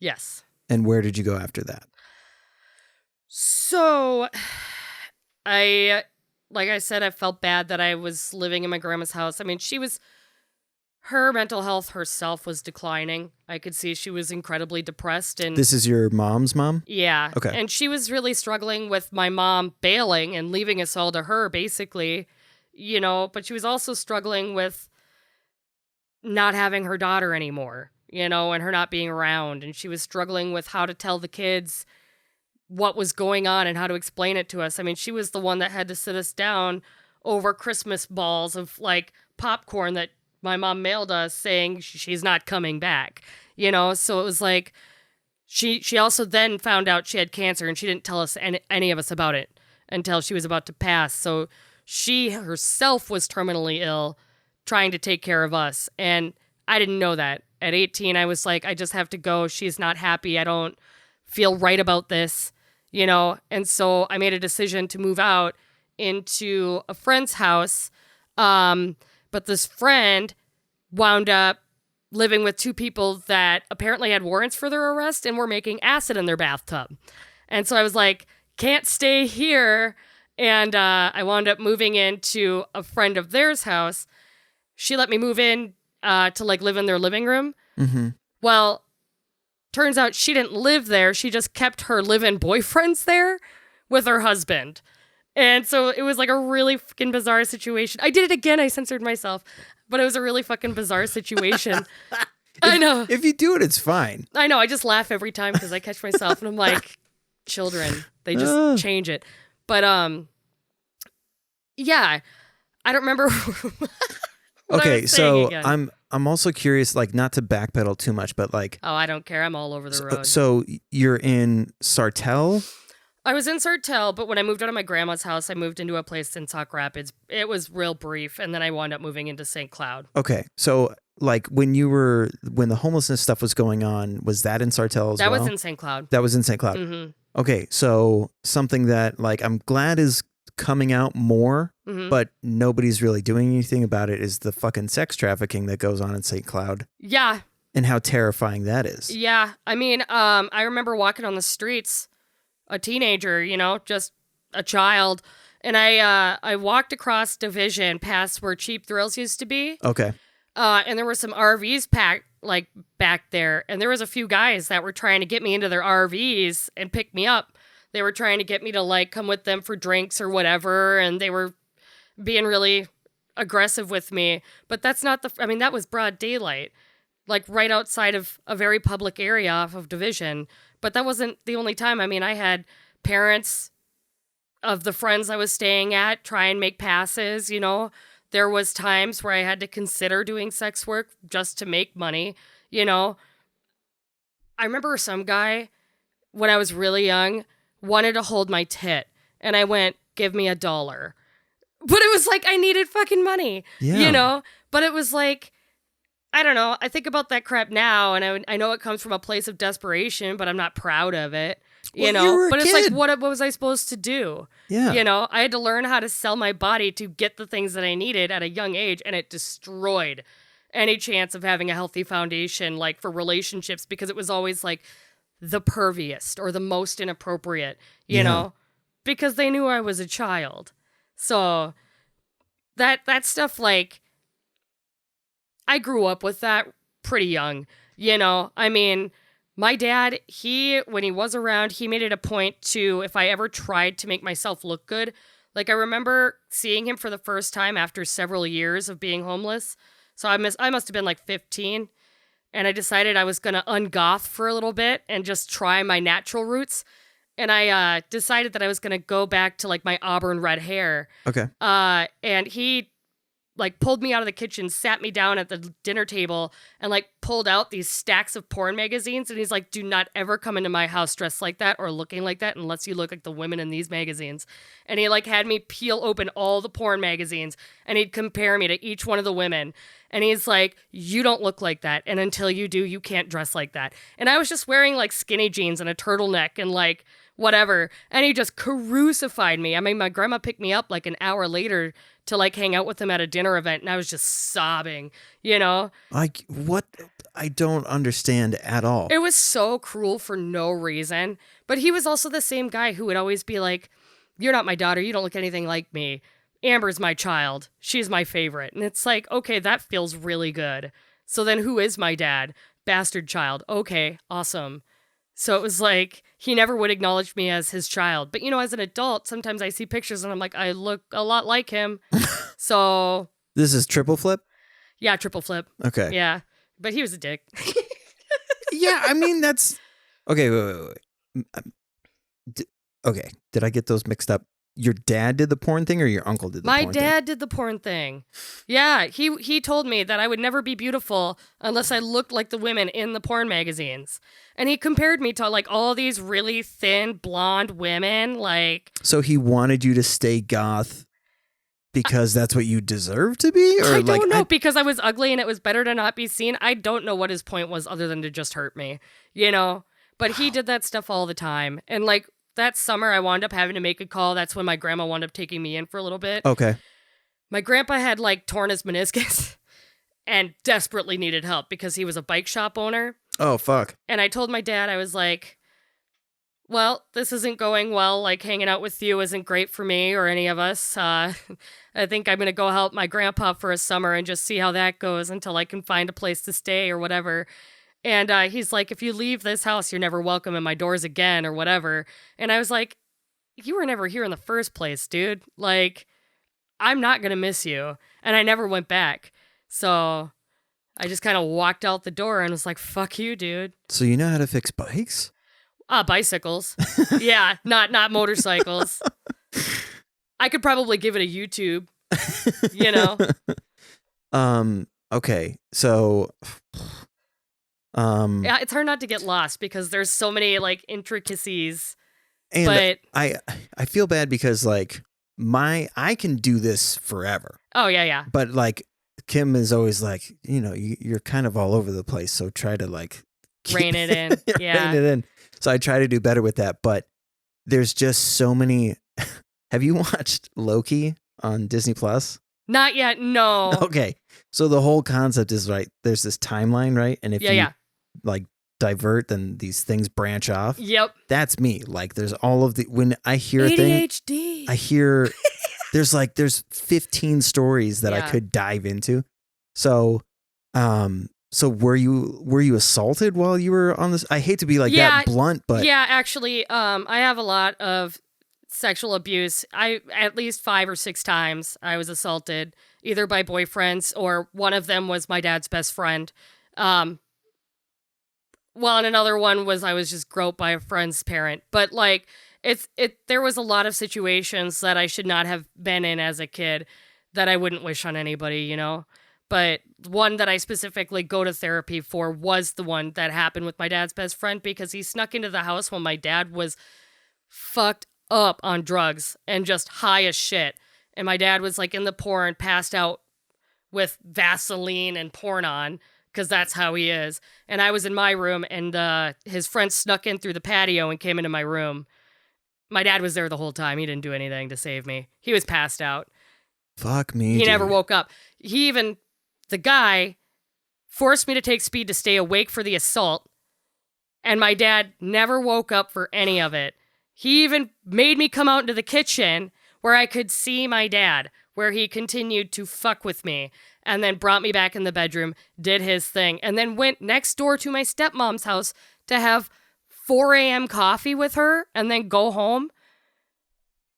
Yes. And where did you go after that? So like I said, I felt bad that I was living in my grandma's house. I mean, her mental health herself was declining. I could see she was incredibly depressed. And this is your mom's mom? Yeah. Okay. And she was really struggling with my mom bailing and leaving us all to her, basically, but she was also struggling with not having her daughter anymore, and her not being around. And she was struggling with how to tell the kids what was going on and how to explain it to us. I mean, she was the one that had to sit us down over Christmas balls of like popcorn that my mom mailed us saying she's not coming back, So it was like she also then found out she had cancer, and she didn't tell us any of us about it until she was about to pass. So she herself was terminally ill, trying to take care of us. And I didn't know that. At 18, I was like, I just have to go. She's not happy. I don't feel right about this, And so I made a decision to move out into a friend's house. But this friend wound up living with two people that apparently had warrants for their arrest and were making acid in their bathtub. And so I was like, can't stay here. And I wound up moving into a friend of theirs' house. She let me move in to like live in their living room. Mm-hmm. Well, turns out she didn't live there. She just kept her live-in boyfriends there with her husband. And so it was like a really fucking bizarre situation. I did it again. I censored myself. But it was a really fucking bizarre situation. I know. If you do it, it's fine. I know. I just laugh every time because I catch myself and I'm like, children, they just change it. But, yeah, I don't remember. Okay, so again. I'm also curious, like, not to backpedal too much, but like. Oh, I don't care. I'm all over the road. So you're in Sartell? I was in Sartell, but when I moved out of my grandma's house, I moved into a place in Sauk Rapids. It was real brief, and then I wound up moving into St. Cloud. Okay, so like when the homelessness stuff was going on, was that in Sartell as well? That was in St. Cloud. That was in St. Cloud. Mm-hmm. Okay, so something that like I'm glad is coming out more, but nobody's really doing anything about it is the fucking sex trafficking that goes on in St. Cloud. Yeah. And how terrifying that is. Yeah. I mean, I remember walking on the streets, a teenager, just a child. And I walked across Division past where Cheap Thrills used to be. Okay. And there were some RVs packed like back there. And there was a few guys that were trying to get me into their RVs and pick me up. They were trying to get me to like come with them for drinks or whatever. And they were being really aggressive with me. But that's not that was broad daylight, like right outside of a very public area off of Division. But that wasn't the only time. I mean, I had parents of the friends I was staying at try and make passes, There was times where I had to consider doing sex work just to make money, I remember some guy, when I was really young, wanted to hold my tit. And I went, give me $1. But it was like I needed fucking money, But it was like, I don't know. I think about that crap now, and I know it comes from a place of desperation, but I'm not proud of it, you were a But it's kid. like, what was I supposed to do? Yeah. I had to learn how to sell my body to get the things that I needed at a young age, and it destroyed any chance of having a healthy foundation, like for relationships, because it was always like the perviest or the most inappropriate, you know, because they knew I was a child. So that stuff, like, I grew up with that pretty young, I mean, my dad, when he was around, he made it a point to, if I ever tried to make myself look good, like I remember seeing him for the first time after several years of being homeless. So I must have been like 15, and I decided I was going to ungoth for a little bit and just try my natural roots. And I decided that I was going to go back to like my auburn red hair. Okay. And he like pulled me out of the kitchen, sat me down at the dinner table, and like pulled out these stacks of porn magazines. And he's like, do not ever come into my house dressed like that or looking like that unless you look like the women in these magazines. And he like had me peel open all the porn magazines, and he'd compare me to each one of the women. And he's like, you don't look like that. And until you do, you can't dress like that. And I was just wearing like skinny jeans and a turtleneck and like whatever. And he just crucified me. I mean, my grandma picked me up like an hour later to like hang out with him at a dinner event, and I was just sobbing, you know? Like, what? I don't understand at all. It was so cruel for no reason. But he was also the same guy who would always be like, "You're not my daughter. You don't look anything like me. Amber's my child. She's my favorite." And it's like, okay, that feels really good. So then who is my dad? Bastard child. Okay, awesome. So it was like, he never would acknowledge me as his child. But, as an adult, sometimes I see pictures and I'm like, I look a lot like him. So. This is triple flip? Yeah, triple flip. Okay. Yeah. But he was a dick. Yeah, I mean, that's. Okay, wait. Okay, did I get those mixed up? Your dad did the porn thing or your uncle did the porn thing? My dad did the porn thing. Yeah, he told me that I would never be beautiful unless I looked like the women in the porn magazines. And he compared me to like all these really thin blonde women, like. So he wanted you to stay goth because that's what you deserve to be? Or I don't know, because I was ugly and it was better to not be seen. I don't know what his point was other than to just hurt me, But he did that stuff all the time. And like, that summer, I wound up having to make a call. That's when my grandma wound up taking me in for a little bit. Okay. My grandpa had like torn his meniscus and desperately needed help because he was a bike shop owner. Oh, fuck. And I told my dad, I was like, well, this isn't going well. Like, hanging out with you isn't great for me or any of us. I think I'm going to go help my grandpa for a summer and just see how that goes until I can find a place to stay or whatever. And he's like, if you leave this house, you're never welcome in my doors again or whatever. And I was like, you were never here in the first place, dude. Like, I'm not going to miss you. And I never went back. So I just kind of walked out the door and was like, fuck you, dude. So you know how to fix bikes? Bicycles. Yeah, not motorcycles. I could probably give it a YouTube, Okay, so yeah, it's hard not to get lost because there's so many like intricacies. And but I feel bad because like I can do this forever. Oh yeah. But like Kim is always like, you're kind of all over the place, so try to like rein it in. Yeah. Rein it in. So I try to do better with that, but there's just so many. Have you watched Loki on Disney Plus? Not yet, no. Okay. So the whole concept is, right, there's this timeline, right? And if you like divert, then these things branch off. Yep. That's me. Like there's all of when I hear ADHD. a thing, I hear there's 15 stories that I could dive into. So so were you assaulted while you were on this? I hate to be like that blunt, but yeah, actually, I have a lot of sexual abuse. At least 5 or 6 times I was assaulted, either by boyfriends or one of them was my dad's best friend. And another one was I was just groped by a friend's parent. But like there was a lot of situations that I should not have been in as a kid that I wouldn't wish on anybody, But one that I specifically go to therapy for was the one that happened with my dad's best friend because he snuck into the house when my dad was fucked up on drugs and just high as shit. And my dad was like in the porn, passed out with Vaseline and porn on because that's how he is. And I was in my room and his friend snuck in through the patio and came into my room. My dad was there the whole time. He didn't do anything to save me. He was passed out. Fuck me. He never woke up. The guy forced me to take speed to stay awake for the assault, and my dad never woke up for any of it. He even made me come out into the kitchen where I could see my dad, where he continued to fuck with me, and then brought me back in the bedroom, did his thing, and then went next door to my stepmom's house to have 4 a.m. coffee with her and then go home.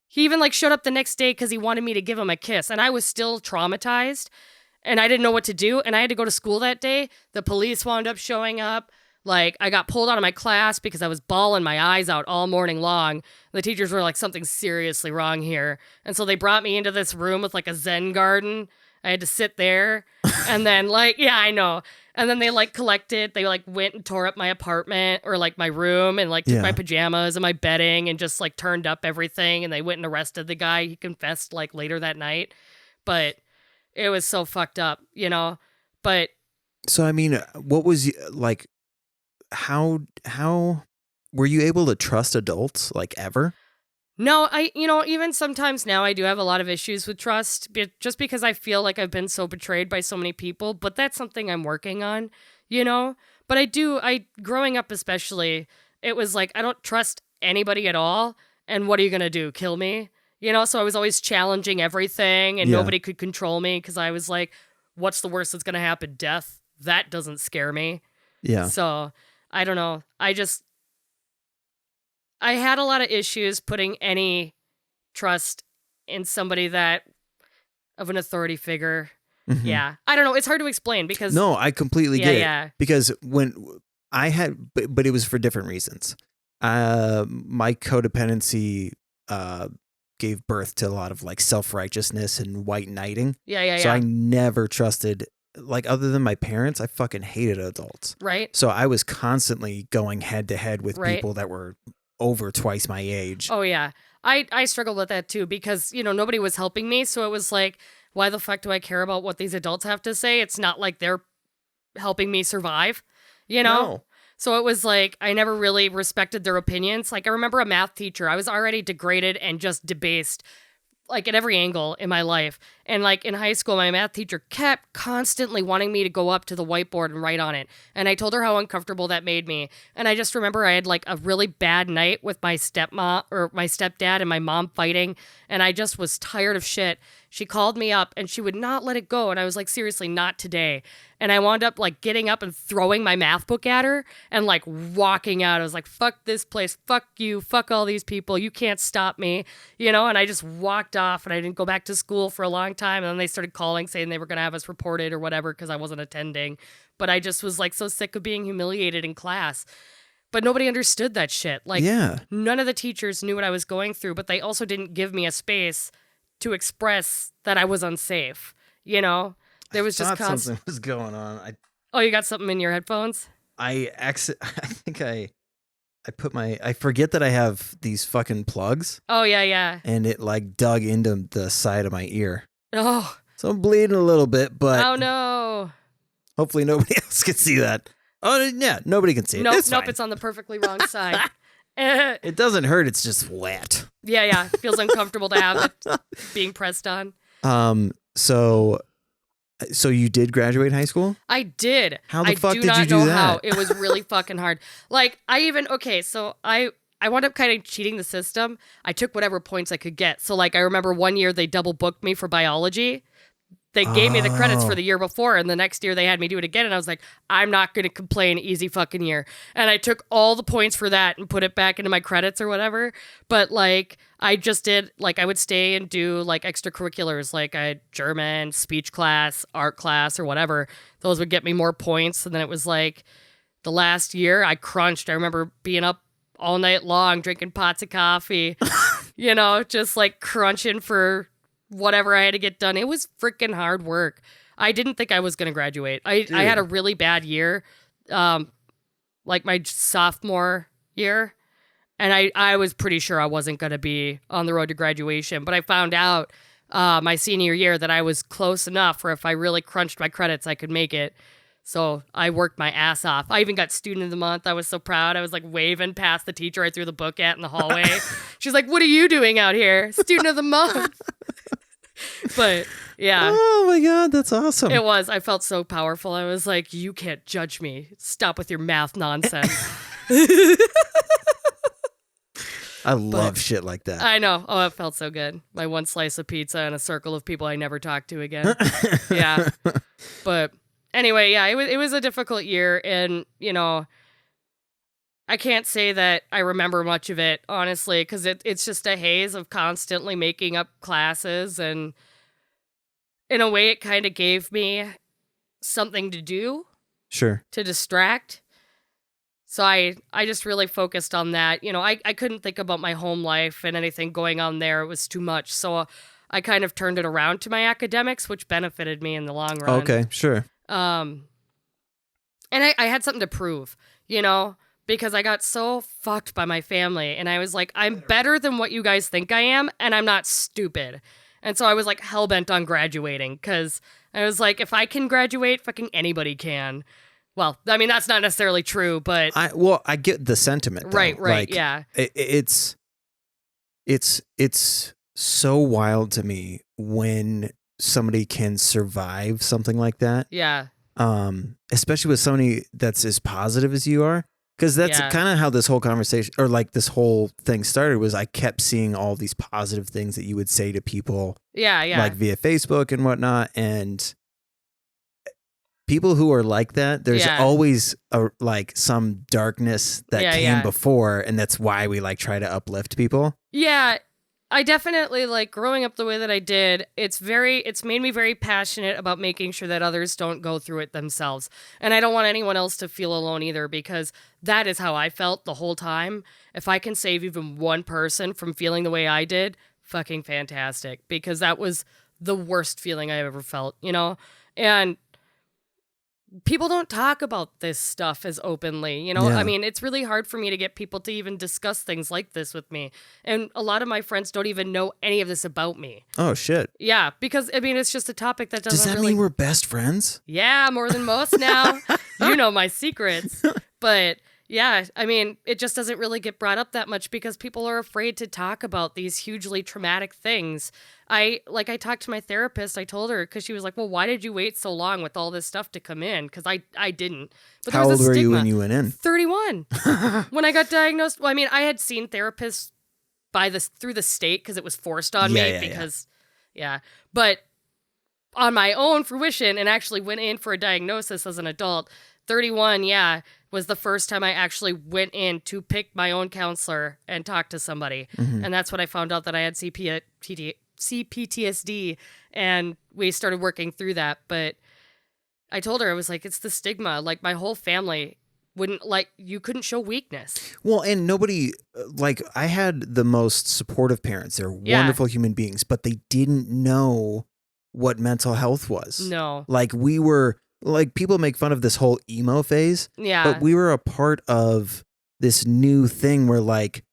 He even showed up the next day because he wanted me to give him a kiss, and I was still traumatized. And I didn't know what to do, and I had to go to school that day. The police wound up showing up. I got pulled out of my class because I was bawling my eyes out all morning long. The teachers were like, something's seriously wrong here. And so they brought me into this room with a Zen garden. I had to sit there. And then yeah, I know. And then they collected, they went and tore up my apartment or my room and took my pajamas and my bedding and just turned up everything. And they went and arrested the guy. He confessed later that night. But it was so fucked up, But so I mean, what was how were you able to trust adults like ever? No, even sometimes now I do have a lot of issues with trust just because I feel like I've been so betrayed by so many people, but that's something I'm working on, But growing up especially, it was like, I don't trust anybody at all. And what are you going to do? Kill me? So I was always challenging everything and Yeah. nobody could control me because I was like, what's the worst that's going to happen? Death? That doesn't scare me. Yeah. So I don't know. I had a lot of issues putting any trust in somebody of an authority figure. Mhm. Yeah. I don't know. It's hard to explain because. No, I completely get it. Yeah. Because when I had, but it was for different reasons. My codependency gave birth to a lot of like self-righteousness and white knighting. Yeah. So I never trusted, like, other than my parents, I fucking hated adults. Right. So I was constantly going head to head with Right. people that were over twice my age. Oh, yeah. I struggled with that too because, nobody was helping me. So it was like, why the fuck do I care about what these adults have to say? It's not like they're helping me survive, No. So it was like, I never really respected their opinions. Like, I remember a math teacher, I was already degraded and just debased, like, at every angle in my life. And, like, in high school, my math teacher kept constantly wanting me to go up to the whiteboard and write on it. And I told her how uncomfortable that made me. And I just remember I had, like, a really bad night with my stepmom or my stepdad and my mom fighting. And I just was tired of shit. She called me up and she would not let it go. And I was like, seriously, not today. And I wound up like getting up and throwing my math book at her and like walking out. I was like, fuck this place. Fuck you. Fuck all these people. You can't stop me. And I just walked off and I didn't go back to school for a long time. And then they started calling saying they were going to have us reported or whatever because I wasn't attending. But I just was like so sick of being humiliated in class. But nobody understood that shit. Like, Yeah. None of the teachers knew what I was going through, but they also didn't give me a space to express that I was unsafe. There was just something was going on. Oh, you got something in your headphones? I think I put I forget that I have these fucking plugs. Oh, yeah. And it like dug into the side of my ear. Oh. So I'm bleeding a little bit, but. Oh, no. Hopefully nobody else can see that. Oh, yeah, nobody can see it. Nope, It's fine. it's on the perfectly wrong side. It doesn't hurt, it's just wet. Yeah. It feels uncomfortable to have it being pressed on. So you did graduate high school? I did. How the fuck did I you do not do know how. that? It was really fucking hard. Like, so I wound up kind of cheating the system. I took whatever points I could get. So, like, I remember one year they double booked me for biology. They gave me the credits for the year before, and the next year they had me do it again, and I was like, I'm not going to complain, easy fucking year. And I took all the points for that and put it back into my credits or whatever. But, like, I just did, like, I would stay and do, like, extracurriculars, like I had German, speech class, art class, or whatever. Those would get me more points, and then it was, like, the last year I crunched. I remember being up all night long, drinking pots of coffee, just, like, crunching for whatever I had to get done. It was freaking hard work. I didn't think I was going to graduate. I had a really bad year, like my sophomore year, and I was pretty sure I wasn't going to be on the road to graduation, but I found out my senior year that I was close enough where if I really crunched my credits, I could make it. So I worked my ass off. I even got student of the month. I was so proud. I was like waving past the teacher I threw the book at in the hallway. She's like, "What are you doing out here? Student of the month." But yeah. Oh my God, that's awesome. It was. I felt so powerful. I was like, you can't judge me. Stop with your math nonsense. I love shit like that. I know. Oh, it felt so good. My one slice of pizza and a circle of people I never talked to again. Yeah. But anyway, yeah, it was a difficult year. And, I can't say that I remember much of it, honestly, because it's just a haze of constantly making up classes. And in a way, it kind of gave me something to do. Sure. To distract. So I just really focused on that. I couldn't think about my home life and anything going on there. It was too much. So I kind of turned it around to my academics, which benefited me in the long run. Okay, sure. And I had something to prove, because I got so fucked by my family. And I was like, I'm better than what you guys think I am, and I'm not stupid. And so I was like hell-bent on graduating, because I was like, if I can graduate, fucking anybody can. Well, I mean, that's not necessarily true, but I get the sentiment though. right, Like, yeah. it's so wild to me when somebody can survive something like that. Yeah. Especially with somebody that's as positive as you are. Because that's Yeah. kind of how this whole conversation, or like this whole thing started, was I kept seeing all these positive things that you would say to people, Yeah, like via Facebook and whatnot. And people who are like that, there's Yeah. always like some darkness that Yeah, came yeah. before, and that's why we like try to uplift people. Yeah, I definitely like growing up the way that I did. It's made me very passionate about making sure that others don't go through it themselves. And I don't want anyone else to feel alone either, because that is how I felt the whole time. If I can save even one person from feeling the way I did, fucking fantastic, because that was the worst feeling I ever felt, you know? And people don't talk about this stuff as openly, you know? Yeah. I mean, it's really hard for me to get people to even discuss things like this with me. And a lot of my friends don't even know any of this about me. Oh, shit. Yeah, because, I mean, it's just a topic that doesn't Does that really... mean we're best friends? Yeah, more than most now. You know my secrets. But... yeah, I mean, it just doesn't really get brought up that much because people are afraid to talk about these hugely traumatic things. I talked to my therapist. I told her, because she was like, well, why did you wait so long with all this stuff to come in? Because I didn't. But How there was old a were you stigma. when you went in? 31. When I got diagnosed. Well, I mean, I had seen therapists through the state because it was forced on me. Yeah. But on my own fruition, and actually went in for a diagnosis as an adult, 31, was the first time I actually went in to pick my own counselor and talk to somebody. Mm-hmm. And that's when I found out that I had CPTSD, and we started working through that. But I told her, I was like, it's the stigma. Like, my whole family wouldn't, like, you couldn't show weakness. Well, and nobody, like, I had the most supportive parents. They're wonderful human beings, but they didn't know what mental health was. No. Like, we were... like, people make fun of this whole emo phase, but we were a part of this new thing where, like,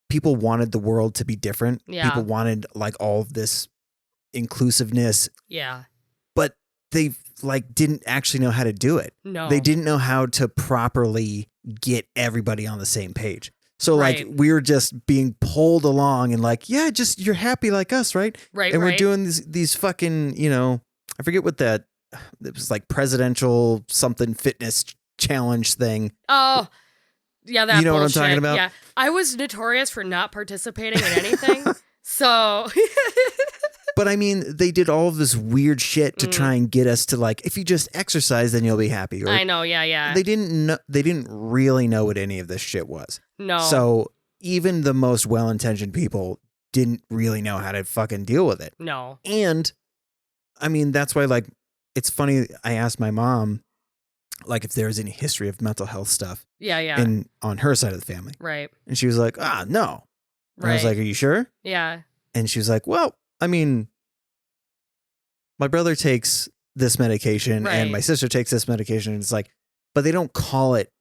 people wanted the world to be different. Yeah. People wanted, like, all of this inclusiveness. Yeah. But they, like, didn't actually know how to do it. No. They didn't know how to properly get everybody on the same page. So, Right. like, we were just being pulled along and, like, yeah, just, you're happy like us, right? Right, and we're right. doing these fucking, you know, I forget what that... it was like presidential something fitness challenge thing. Oh, yeah, that you know bullshit. what I'm talking about? Yeah, I was notorious for not participating in anything. So, but I mean, they did all of this weird shit to try and get us to, like, if you just exercise, then you'll be happy. Or I know, yeah. They didn't really know what any of this shit was. No. So even the most well-intentioned people didn't really know how to fucking deal with it. No. And I mean, that's why, like, it's funny, I asked my mom, like, if there was any history of mental health stuff. Yeah. And on her side of the family. Right. And she was like, no. And I was Right. like, are you sure? Yeah. And she was like, well, I mean, my brother takes this medication Right. and my sister takes this medication. And it's like, but they don't call it,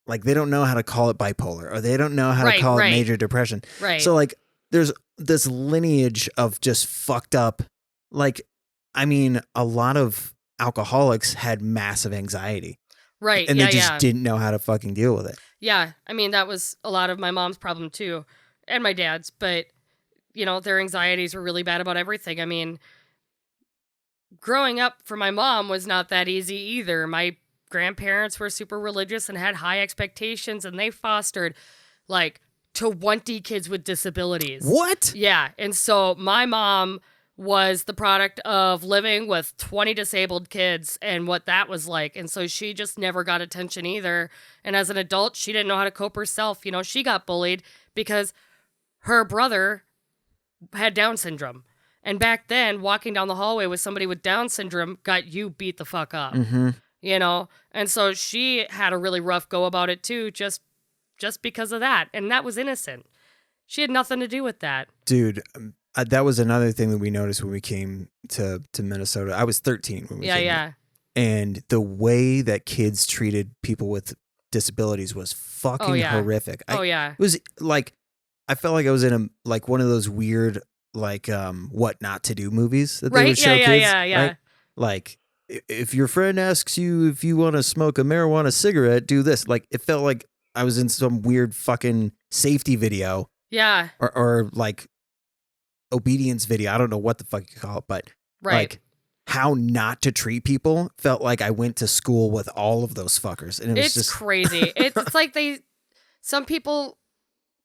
like, they don't know how to call it bipolar, or they don't know how to call it major depression. Right. So, like, there's this lineage of just fucked up, like, I mean, a lot of alcoholics had massive anxiety. Right. And yeah, they just didn't know how to fucking deal with it. Yeah. I mean, that was a lot of my mom's problem too, and my dad's, but, you know, their anxieties were really bad about everything. I mean, growing up for my mom was not that easy either. My grandparents were super religious and had high expectations, and they fostered, like, 20 kids with disabilities. What? Yeah. And so my mom was the product of living with 20 disabled kids and what that was like. And so she just never got attention either. And as an adult, she didn't know how to cope herself. You know, she got bullied because her brother had Down syndrome. And back then, walking down the hallway with somebody with Down syndrome got you beat the fuck up. Mm-hmm. You know? And so she had a really rough go about it too, just because of that. And that was innocent. She had nothing to do with that. Dude, that was another thing that we noticed when we came to Minnesota. I was 13 when we came here. And the way that kids treated people with disabilities was fucking horrific. It was like, I felt like I was in one of those weird, like, what not to do movies that they would show kids. Yeah. Right? Like, if your friend asks you if you want to smoke a marijuana cigarette, do this. Like, it felt like I was in some weird fucking safety video Yeah. or like obedience video. I don't know what the fuck you call it, but Right. like how not to treat people felt like I went to school with all of those fuckers. And it was It's just crazy. It's like some people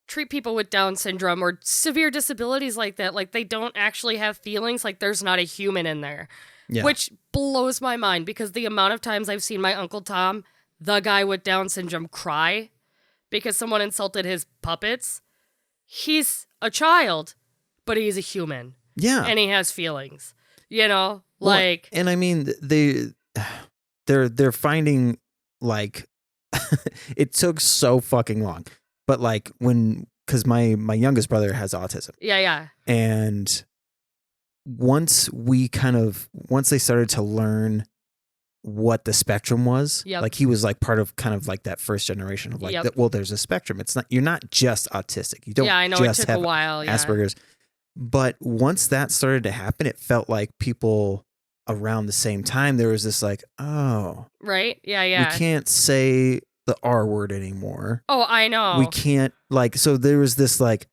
treat people with Down syndrome or severe disabilities like that, like they don't actually have feelings, like there's not a human in there. yeah. Which blows my mind because the amount of times I've seen my Uncle Tom, the guy with Down syndrome, cry because someone insulted his puppets. He's a child, but he's a human. Yeah. And he has feelings. You know? Well, Like, and I mean, they're finding like it took so fucking long, but like because my youngest brother has autism, yeah. and once they started to learn what the spectrum was, Yep. like he was like part of kind of like that first generation of like, Yep. well, there's a spectrum. You're not just autistic. You don't Yeah, I know just it took have a while. Yeah. Asperger's. But once that started to happen, it felt like people around the same time, there was this like, oh, Right? Yeah. we can't say the R word anymore. Oh, I know. We can't like, so there was this like,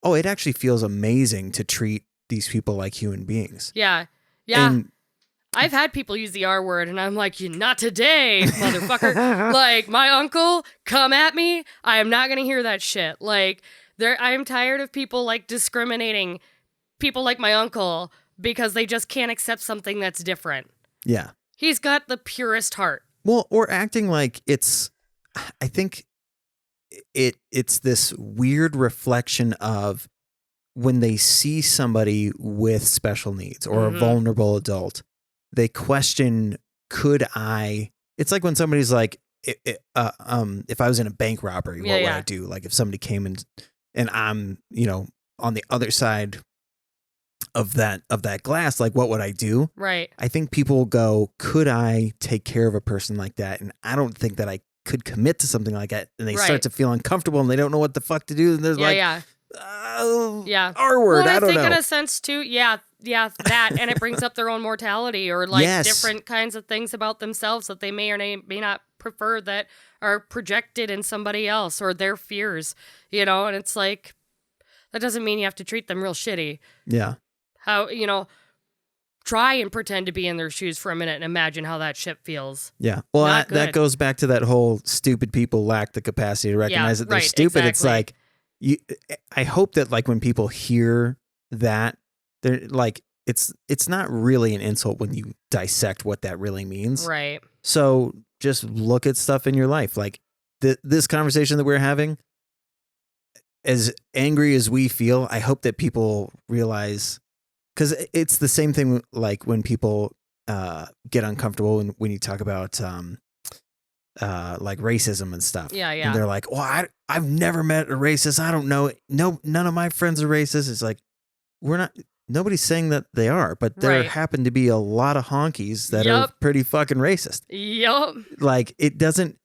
oh, it actually feels amazing to treat these people like human beings. Yeah. And I've had people use the R word, and I'm like, not today, motherfucker. Like, my uncle, come at me. I am not going to hear that shit. Like, I am tired of people, like, discriminating people like my uncle because they just can't accept something that's different. yeah. He's got the purest heart. Well, or acting like I think it's this weird reflection of when they see somebody with special needs or a vulnerable adult, they question, it's like when somebody's like, if I was in a bank robbery, what would I do? Like if somebody came and I'm, on the other side of that glass, like what would I do? Right. I think people go, could I take care of a person like that? And I don't think that I could commit to something like that. And they start to feel uncomfortable and they don't know what the fuck to do. And there's R word. Well, I don't know. I think in a sense too, that, and it brings up their own mortality or like different kinds of things about themselves that they may or may not prefer that are projected in somebody else or their fears, and it's like, that doesn't mean you have to treat them real shitty. Yeah. How, try and pretend to be in their shoes for a minute and imagine how that shit feels. Yeah. Well, that goes back to that whole stupid people lack the capacity to recognize that they're stupid. Exactly. It's like, I hope that like when people hear that, they're like, it's not really an insult when you dissect what that really means. Right. So just look at stuff in your life. Like this conversation that we're having, as angry as we feel, I hope that people realize, because it's the same thing like when people get uncomfortable when you talk about like racism and stuff. Yeah. And they're like, well, I've never met a racist. I don't know. No, none of my friends are racist. It's like, nobody's saying that they are, but there happen to be a lot of honkies that are pretty fucking racist. Yup. Like it doesn't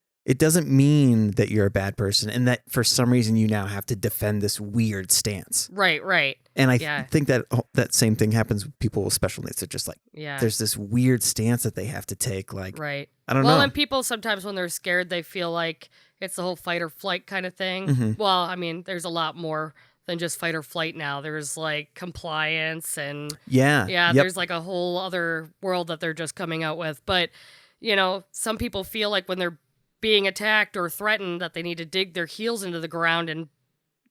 mean that you're a bad person and that for some reason you now have to defend this weird stance. Right. And I think that same thing happens with people with special needs. They're just like, there's this weird stance that they have to take. Like, I don't know. Well, and people sometimes when they're scared, they feel like it's the whole fight or flight kind of thing. Mm-hmm. Well, I mean, there's a lot more than just fight or flight now. There's like compliance and there's like a whole other world that they're just coming out with. But, some people feel like when they're being attacked or threatened that they need to dig their heels into the ground and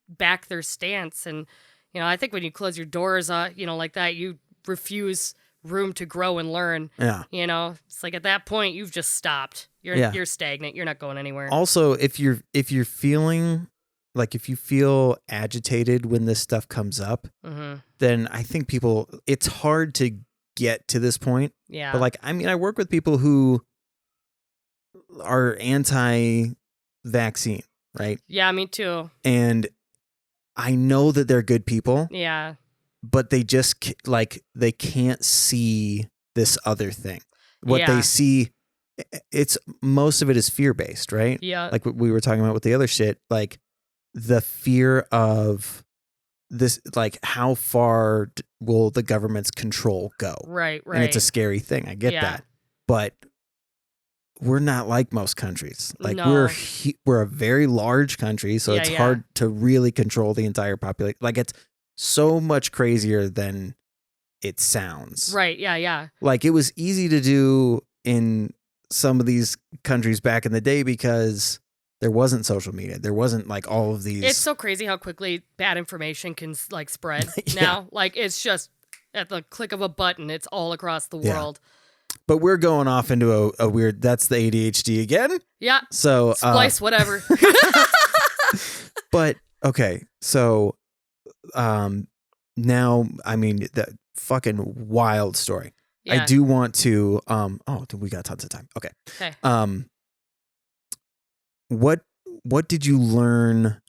back their stance. And, I think when you close your doors, like that, you refuse room to grow and learn. Yeah. It's like at that point you've just stopped. You're stagnant. You're not going anywhere. Also, if you're feeling like, if you feel agitated when this stuff comes up, then I think it's hard to get to this point. Yeah. But like, I mean, I work with people who are anti-vaccine, right? Yeah, me too. And I know that they're good people. Yeah. But they just they can't see this other thing. What they see, most of it is fear-based, right? Yeah. Like what we were talking about with the other shit, like the fear of this, like how far will the government's control go? Right. And it's a scary thing. I get that. but we're not like most countries. Like No. we're a very large country, so it's hard to really control the entire population. Like it's so much crazier than it sounds. Right. Yeah. Yeah. Like it was easy to do in some of these countries back in the day because there wasn't social media. There wasn't like all of these. It's so crazy how quickly bad information can like spread now. Like it's just at the click of a button, it's all across the world. But we're going off into a weird, that's the ADHD again. Yeah. So splice whatever. But okay. So now, I mean, that fucking wild story. Yeah. I do want to we got tons of time. Okay. What did you learn?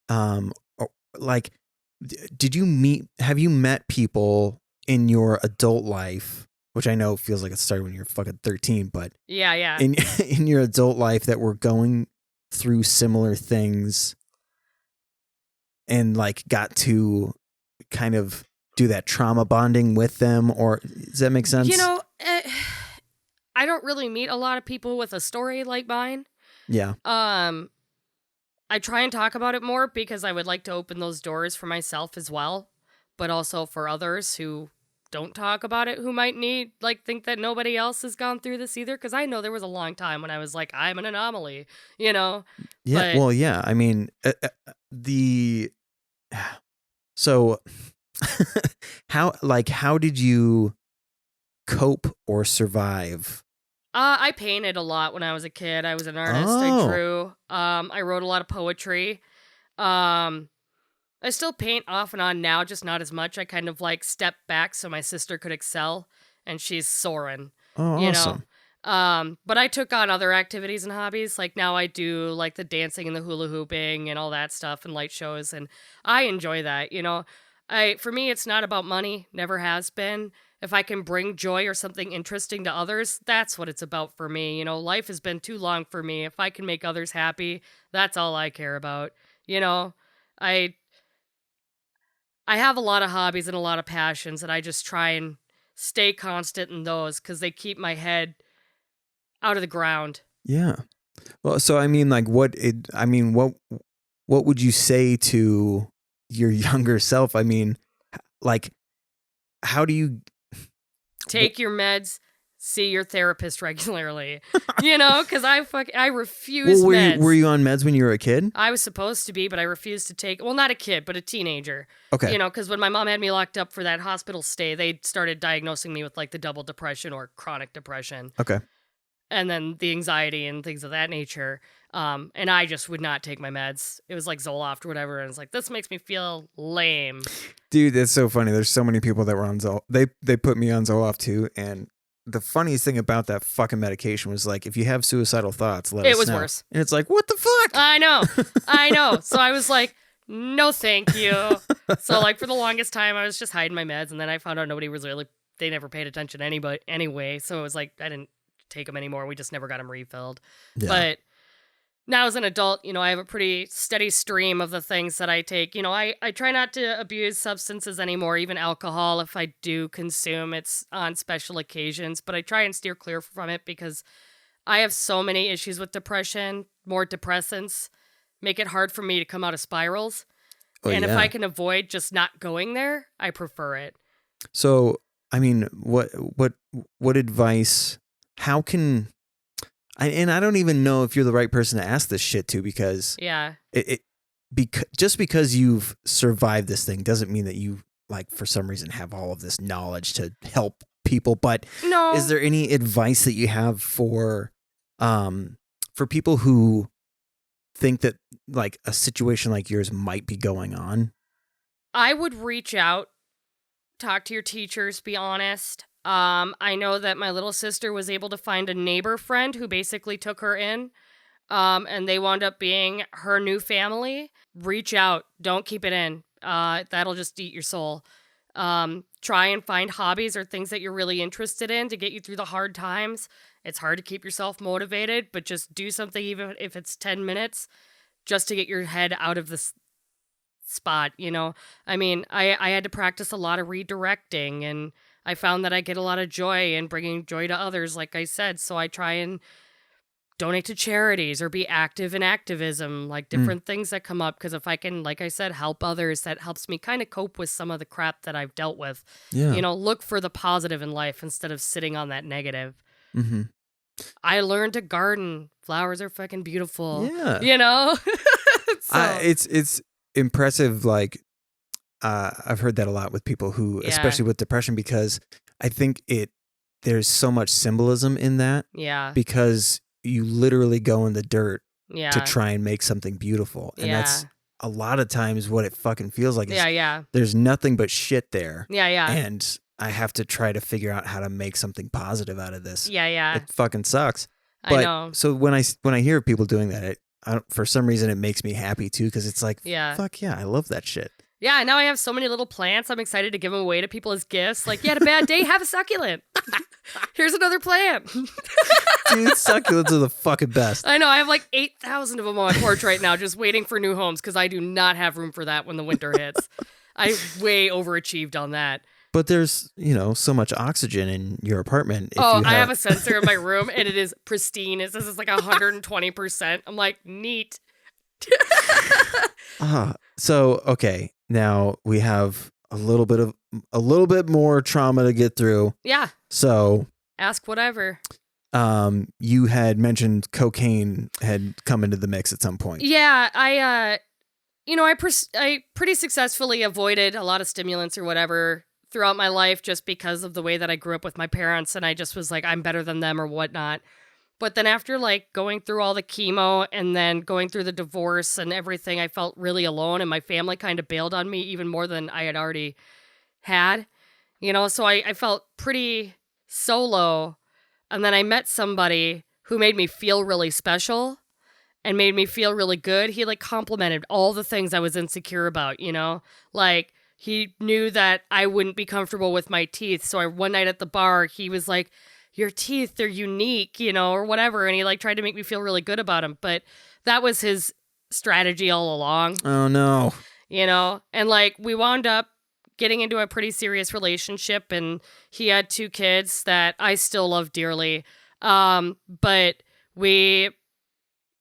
Like, have you met people in your adult life, which I know feels like it started when you're fucking 13, but yeah. In your adult life that were going through similar things and like got to kind of do that trauma bonding with them, or does that make sense? You know, I don't really meet a lot of people with a story like mine. Yeah. I try and talk about it more because I would like to open those doors for myself as well, but also for others who don't talk about it, who might think that nobody else has gone through this either. Because I know there was a long time when I was like, I'm an anomaly, you know? Yeah. Well, yeah. I mean, so how did you cope or survive? I painted a lot when I was a kid. I was an artist. I drew. I wrote a lot of poetry. I still paint off and on now, just not as much. I kind of like stepped back so my sister could excel, and she's soaring. Oh, you awesome. know? But I took on other activities and hobbies. Like now I do like the dancing and the hula hooping and all that stuff and light shows, and I enjoy that. You know, for me, it's not about money. Never has been. If I can bring joy or something interesting to others, that's what it's about for me. You know, life has been too long for me. If I can make others happy, that's all I care about. You know, I have a lot of hobbies and a lot of passions, and I just try and stay constant in those because they keep my head out of the ground. Yeah. Well, so I mean, like, what would you say to your younger self? I mean, like, how do you take your meds? See your therapist regularly, you know, because I refuse meds. Were you on meds when you were a kid? I was supposed to be, but I refused to take. Well, not a kid, but a teenager. Okay. You know, because when my mom had me locked up for that hospital stay, they started diagnosing me with like the double depression or chronic depression. Okay. And then the anxiety and things of that nature. And I just would not take my meds. It was like Zoloft or whatever. And it's like, this makes me feel lame. Dude, that's so funny. There's so many people that were on Zoloft. They put me on Zoloft too. And the funniest thing about that fucking medication was like, if you have suicidal thoughts, let us know. It was worse. And it's like, what the fuck? I know. So I was like, no, thank you. So like for the longest time, I was just hiding my meds. And then I found out they never paid attention anyway. So it was like, I didn't take them anymore. We just never got them refilled. Yeah. But now as an adult, you know, I have a pretty steady stream of the things that I take. You know, I try not to abuse substances anymore, even alcohol. If I do consume, it's on special occasions, but I try and steer clear from it because I have so many issues with depression. More depressants make it hard for me to come out of spirals. If I can avoid just not going there, I prefer it. So, I mean, what advice, how can... And I don't even know if you're the right person to ask this shit to, because just because you've survived this thing doesn't mean that you, like, for some reason have all of this knowledge to help people. But no. Is there any advice that you have for people who think that like a situation like yours might be going on? I would reach out, talk to your teachers, be honest. I know that my little sister was able to find a neighbor friend who basically took her in, and they wound up being her new family. Reach out. Don't keep it in. That'll just eat your soul. Try and find hobbies or things that you're really interested in to get you through the hard times. It's hard to keep yourself motivated, but just do something, even if it's 10 minutes, just to get your head out of this spot, you know? I mean, I had to practice a lot of redirecting, and I found that I get a lot of joy in bringing joy to others, like I said. So I try and donate to charities or be active in activism, like Mm. different things that come up. Because if I can, like I said, help others, that helps me kind of cope with some of the crap that I've dealt with. Yeah. You know, look for the positive in life instead of sitting on that negative. Mm-hmm. I learned to garden. Flowers are fucking beautiful. Yeah. You know? So, It's impressive. Like, I've heard that a lot with people who, Yeah. especially with depression, because I think there's so much symbolism in that, yeah. because you literally go in the dirt Yeah. to try and make something beautiful. And that's a lot of times what it fucking feels like. Is Yeah. there's nothing but shit there. Yeah. And I have to try to figure out how to make something positive out of this. Yeah. It fucking sucks. I But know. so when I hear people doing that, for some reason it makes me happy too, because it's like, Yeah. fuck yeah, I love that shit. Yeah, now I have so many little plants. I'm excited to give them away to people as gifts. Like, you had a bad day, have a succulent. Here's another plant. Dude, succulents are the fucking best. I know, I have like 8,000 of them on my porch right now, just waiting for new homes, because I do not have room for that when the winter hits. I way overachieved on that. But there's, so much oxygen in your apartment. I have a sensor in my room, and it is pristine. It says it's like 120%. I'm like, neat. So, okay, now we have a little bit more trauma to get through. Yeah. So, ask whatever. You had mentioned cocaine had come into the mix at some point. Yeah, I pretty successfully avoided a lot of stimulants or whatever throughout my life, just because of the way that I grew up with my parents, and I just was like, I'm better than them or whatnot. But then after like going through all the chemo and then going through the divorce and everything, I felt really alone, and my family kind of bailed on me even more than I had already had, so I felt pretty solo. And then I met somebody who made me feel really special and made me feel really good. He like complimented all the things I was insecure about, like he knew that I wouldn't be comfortable with my teeth. So one night at the bar, he was like, your teeth, they're unique, or whatever. And he like tried to make me feel really good about him. But that was his strategy all along. Oh, no. And like we wound up getting into a pretty serious relationship, and he had 2 kids that I still love dearly. But we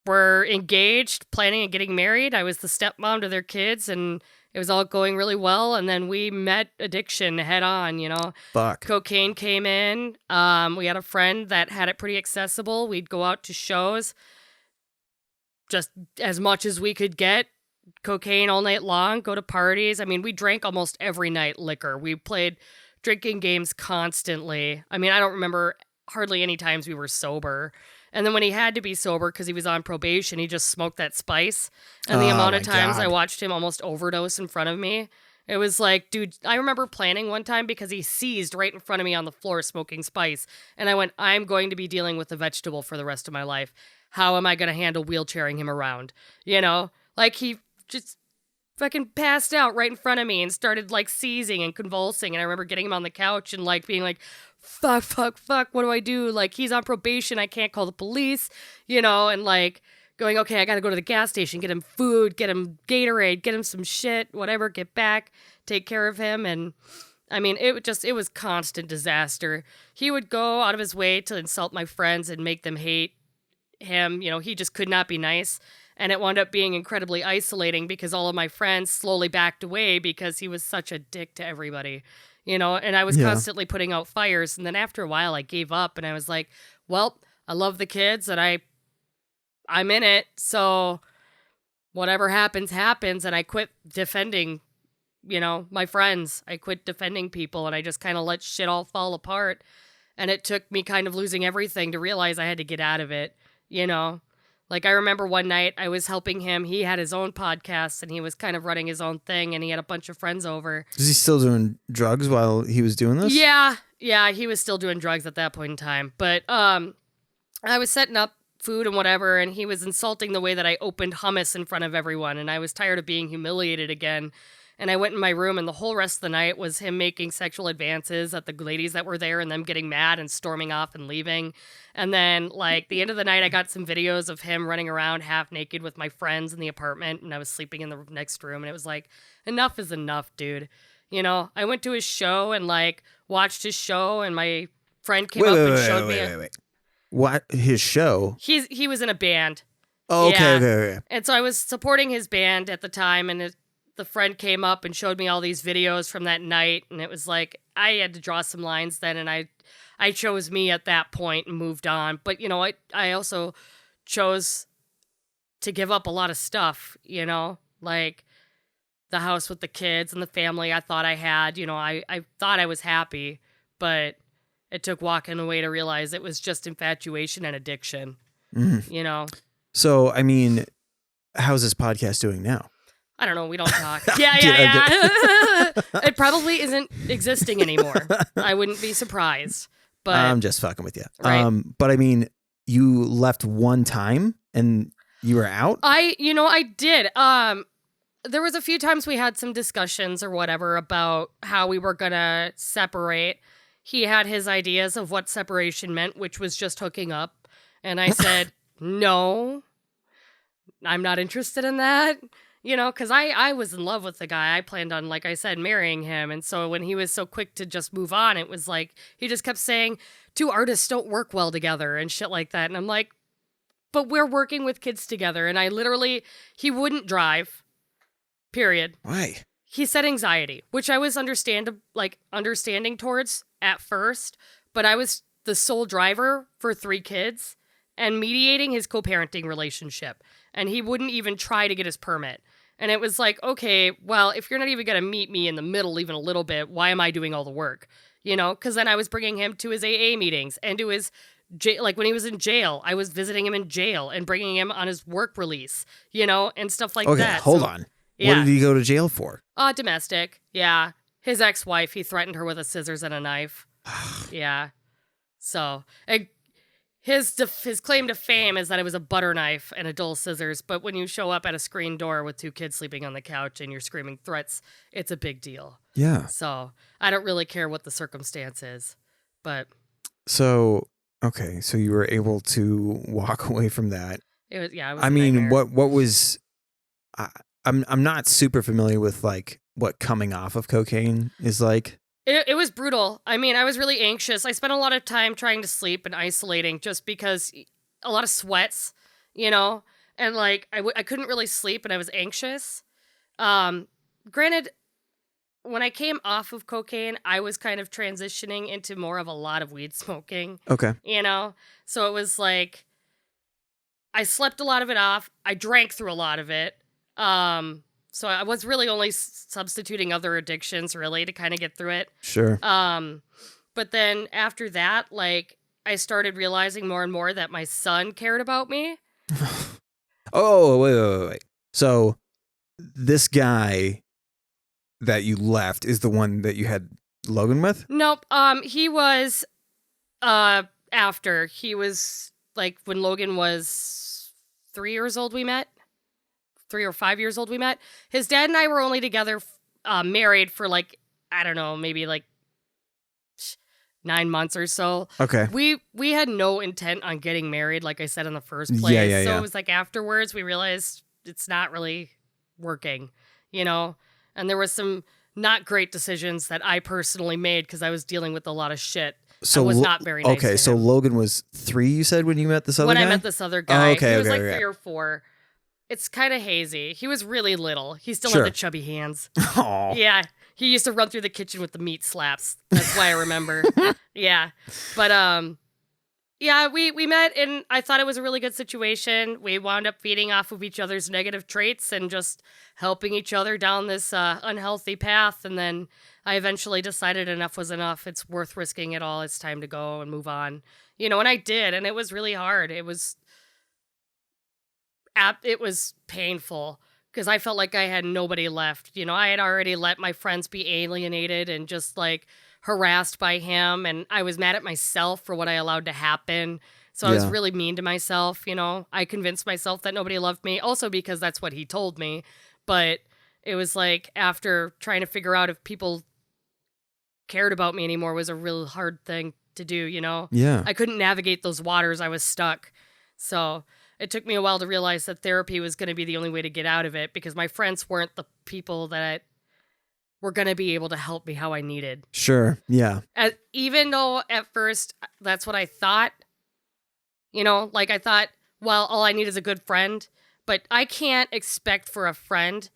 were engaged, planning on getting married. I was the stepmom to their kids, and it was all going really well. And then we met addiction head on, Fuck. Cocaine came in. We had a friend that had it pretty accessible. We'd go out to shows, just as much as we could get. Cocaine all night long, go to parties. I mean, we drank almost every night liquor. We played drinking games constantly. I mean, I don't remember hardly any times we were sober. And then when he had to be sober because he was on probation, he just smoked that spice. And the amount of times I watched him almost overdose in front of me, it was like, dude, I remember planning one time because he seized right in front of me on the floor smoking spice. And I went, I'm going to be dealing with a vegetable for the rest of my life. How am I going to handle wheelchairing him around? Like he just fucking passed out right in front of me and started like seizing and convulsing. And I remember getting him on the couch and like being like, fuck, what do I do? Like, he's on probation, I can't call the police, and like going, okay, I gotta go to the gas station, get him food, get him Gatorade, get him some shit, whatever, get back, take care of him. And I mean, it was constant disaster. He would go out of his way to insult my friends and make them hate him. He just could not be nice. And it wound up being incredibly isolating because all of my friends slowly backed away because he was such a dick to everybody, and I was constantly putting out fires. And then after a while I gave up and I was like, well, I love the kids and I'm in it. So whatever happens. And I quit defending, my friends. I quit defending people and I just kind of let shit all fall apart. And it took me kind of losing everything to realize I had to get out of it, Like, I remember one night I was helping him. He had his own podcast and he was kind of running his own thing and he had a bunch of friends over. Is he still doing drugs while he was doing this? Yeah, he was still doing drugs at that point in time. But I was setting up food and whatever, and he was insulting the way that I opened hummus in front of everyone, and I was tired of being humiliated again. And I went in my room, and the whole rest of the night was him making sexual advances at the ladies that were there and them getting mad and storming off and leaving. And then, like, the end of the night, I got some videos of him running around half naked with my friends in the apartment, and I was sleeping in the next room. And it was like, enough is enough, dude. You know, I went to his show and, like, watched his show, and my friend came up and showed me. Wait. What? His show? He was in a band. Oh, okay. And so I was supporting his band at the time, and the friend came up and showed me all these videos from that night, and it was like, I had to draw some lines then, and I chose me at that point and moved on. But, you know, I also chose to give up a lot of stuff, you know, like the house with the kids and the family I thought I had. You know, I thought I was happy, but it took walking away to realize it was just infatuation and addiction, you know. So, I mean, how's this podcast doing now? I don't know. We don't talk. Yeah. It probably isn't existing anymore. I wouldn't be surprised. But I'm just fucking with you. Right? But I mean, you left one time and you were out? I did. There was a few times we had some discussions or whatever about how we were going to separate. He had his ideas of what separation meant, which was just hooking up. And I said, no, I'm not interested in that. You know, because I was in love with the guy. I planned on, like I said, marrying him. And so when he was so quick to just move on, it was like, he just kept saying, two artists don't work well together and shit like that. And I'm like, but we're working with kids together. And he wouldn't drive, period. Why? He said anxiety, which I was understanding towards at first. But I was the sole driver for 3 kids and mediating his co-parenting relationship. And he wouldn't even try to get his permit. And it was like, okay, well, if you're not even going to meet me in the middle even a little bit, why am I doing all the work? You know, because then I was bringing him to his AA meetings and to his, like when he was in jail, I was visiting him in jail and bringing him on his work release, you know, and stuff like that. Okay, hold on. Yeah. What did he go to jail for? Domestic, yeah. His ex-wife, he threatened her with a scissors and a knife. Yeah. So, his claim to fame is that it was a butter knife and a dull scissors, but when you show up at a screen door with 2 kids sleeping on the couch and you're screaming threats, it's a big deal. Yeah. So I don't really care what the circumstance is, but. So, okay, so you were able to walk away from that. It was, yeah. It was I a mean, nightmare. what was? I'm not super familiar with like what coming off of cocaine is like. It was brutal. I mean, I was really anxious. I spent a lot of time trying to sleep and isolating just because a lot of sweats, you know, and like I couldn't really sleep and I was anxious. Granted, when I came off of cocaine, I was kind of transitioning into more of a lot of weed smoking. Okay. You know, so it was like I slept a lot of it off. I drank through a lot of it. So I was really only substituting other addictions really to kind of get through it. Sure. But then after that, like I started realizing more and more that my son cared about me. Oh, wait. So this guy that you left is the one that you had Logan with? Nope. He was after. He was like when Logan was 3 years old we met. 3 or 5 years old we met. His dad and I were only together married for like, I don't know, maybe like 9 months or so. Okay. We had no intent on getting married, like I said in the first place. So it was like afterwards we realized it's not really working, you know? And there was some not great decisions that I personally made because I was dealing with a lot of shit. So was not very nice. Okay, to so him. Logan was 3, you said, when you met this other guy? When I met this other guy. Oh, okay, he was okay, like okay. 3 or 4. It's kind of hazy. He was really little. He still Sure. had the chubby hands. Aw. Yeah. He used to run through the kitchen with the meat slaps. That's why I remember. Yeah. But yeah, we met and I thought it was a really good situation. We wound up feeding off of each other's negative traits and just helping each other down this unhealthy path. And then I eventually decided enough was enough. It's worth risking it all. It's time to go and move on. You know, and I did, and it was really hard. It was painful because I felt like I had nobody left. You know, I had already let my friends be alienated and just like harassed by him. And I was mad at myself for what I allowed to happen. So I was really mean to myself. You know, I convinced myself that nobody loved me also because that's what he told me. But it was like after trying to figure out if people cared about me anymore was a real hard thing to do, you know? Yeah. I couldn't navigate those waters. I was stuck. So it took me a while to realize that therapy was going to be the only way to get out of it because my friends weren't the people that were going to be able to help me how I needed. Sure. Yeah. Even though at first that's what I thought, you know, like I thought, well, all I need is a good friend, but I can't expect for a friend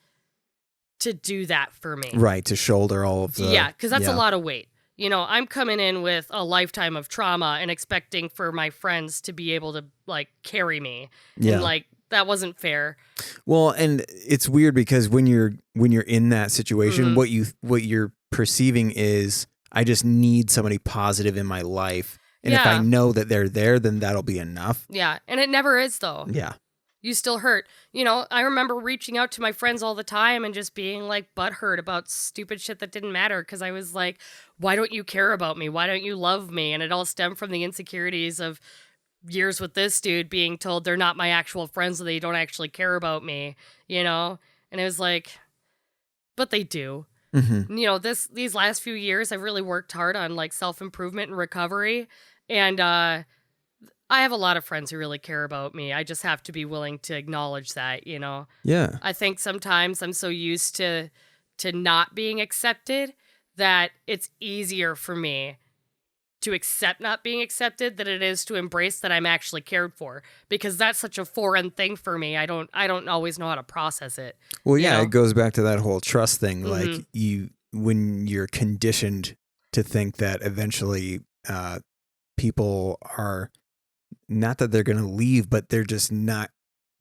to do that for me. Right. To shoulder all of the. Yeah, because that's a lot of weight. You know, I'm coming in with a lifetime of trauma and expecting for my friends to be able to like carry me. Yeah. And like that wasn't fair. Well, and it's weird because when you're in that situation, what you're perceiving is I just need somebody positive in my life. And if I know that they're there, then that'll be enough. Yeah. And it never is though. Yeah. You still hurt. You know, I remember reaching out to my friends all the time and just being like butthurt about stupid shit that didn't matter because I was like, why don't you care about me? Why don't you love me? And it all stemmed from the insecurities of years with this dude being told they're not my actual friends, so they don't actually care about me, you know? And it was like, but they do. Mm-hmm. You know, these last few years, I've really worked hard on like self-improvement and recovery. And I have a lot of friends who really care about me. I just have to be willing to acknowledge that, you know? Yeah. I think sometimes I'm so used to not being accepted that it's easier for me to accept not being accepted than it is to embrace that I'm actually cared for, because that's such a foreign thing for me. I don't always know how to process it. Well, yeah, you know? it goes back to that whole trust thing. Like when you're conditioned to think that eventually people are not that they're going to leave, but they're just not,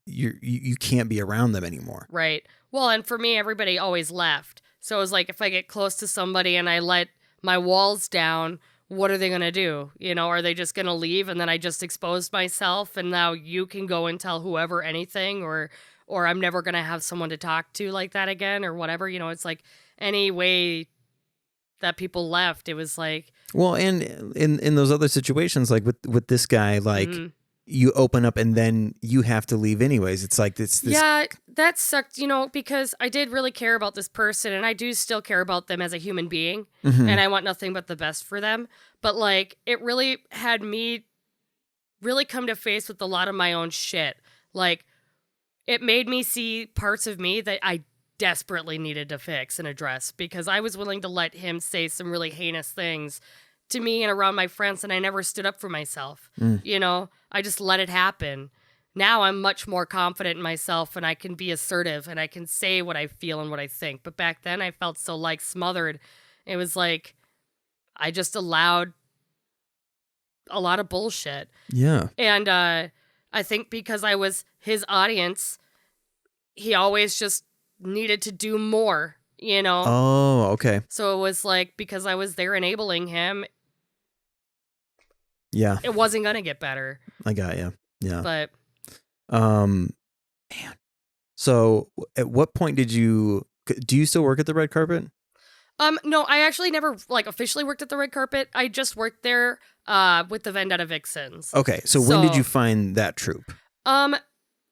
you can't be around them anymore. Right. Well, and for me, everybody always left. So it was like, if I get close to somebody and I let my walls down, what are they going to do? You know, are they just going to leave? And then I just exposed myself and now you can go and tell whoever anything, or I'm never going to have someone to talk to like that again or whatever. You know, it's like any way that people left, it was like, well, and in those other situations, like with this guy, like you open up and then you have to leave anyways. It's like this. Yeah, that sucked, you know, because I did really care about this person and I do still care about them as a human being and I want nothing but the best for them. But like, it really had me really come to face with a lot of my own shit. Like, it made me see parts of me that I desperately needed to fix and address, because I was willing to let him say some really heinous things to me and around my friends, and I never stood up for myself. You know, I just let it happen. Now I'm much more confident in myself and I can be assertive and I can say what I feel and what I think. But back then I felt so like smothered. It was like I just allowed a lot of bullshit. Yeah. And I think because I was his audience, he always just needed to do more, you know? Oh, okay. So it was like, because I was there enabling him, yeah, it wasn't going to get better. I got you. Yeah. But man. So at what point do you still work at the red carpet? No, I actually never like officially worked at the red carpet. I just worked there with the Vendetta Vixens. Okay. So when did you find that troupe?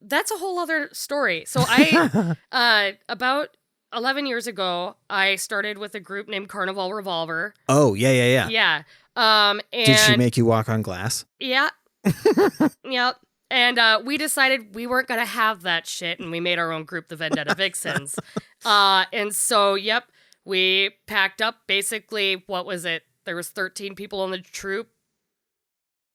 That's a whole other story. So I about 11 years ago, I started with a group named Carnival Revolver. Oh, yeah. Yeah. And did she make you walk on glass? Yeah. Yep. And we decided we weren't going to have that shit, and we made our own group, the Vendetta Vixens. And so, yep, we packed up basically, what was it? There was 13 people in the troupe.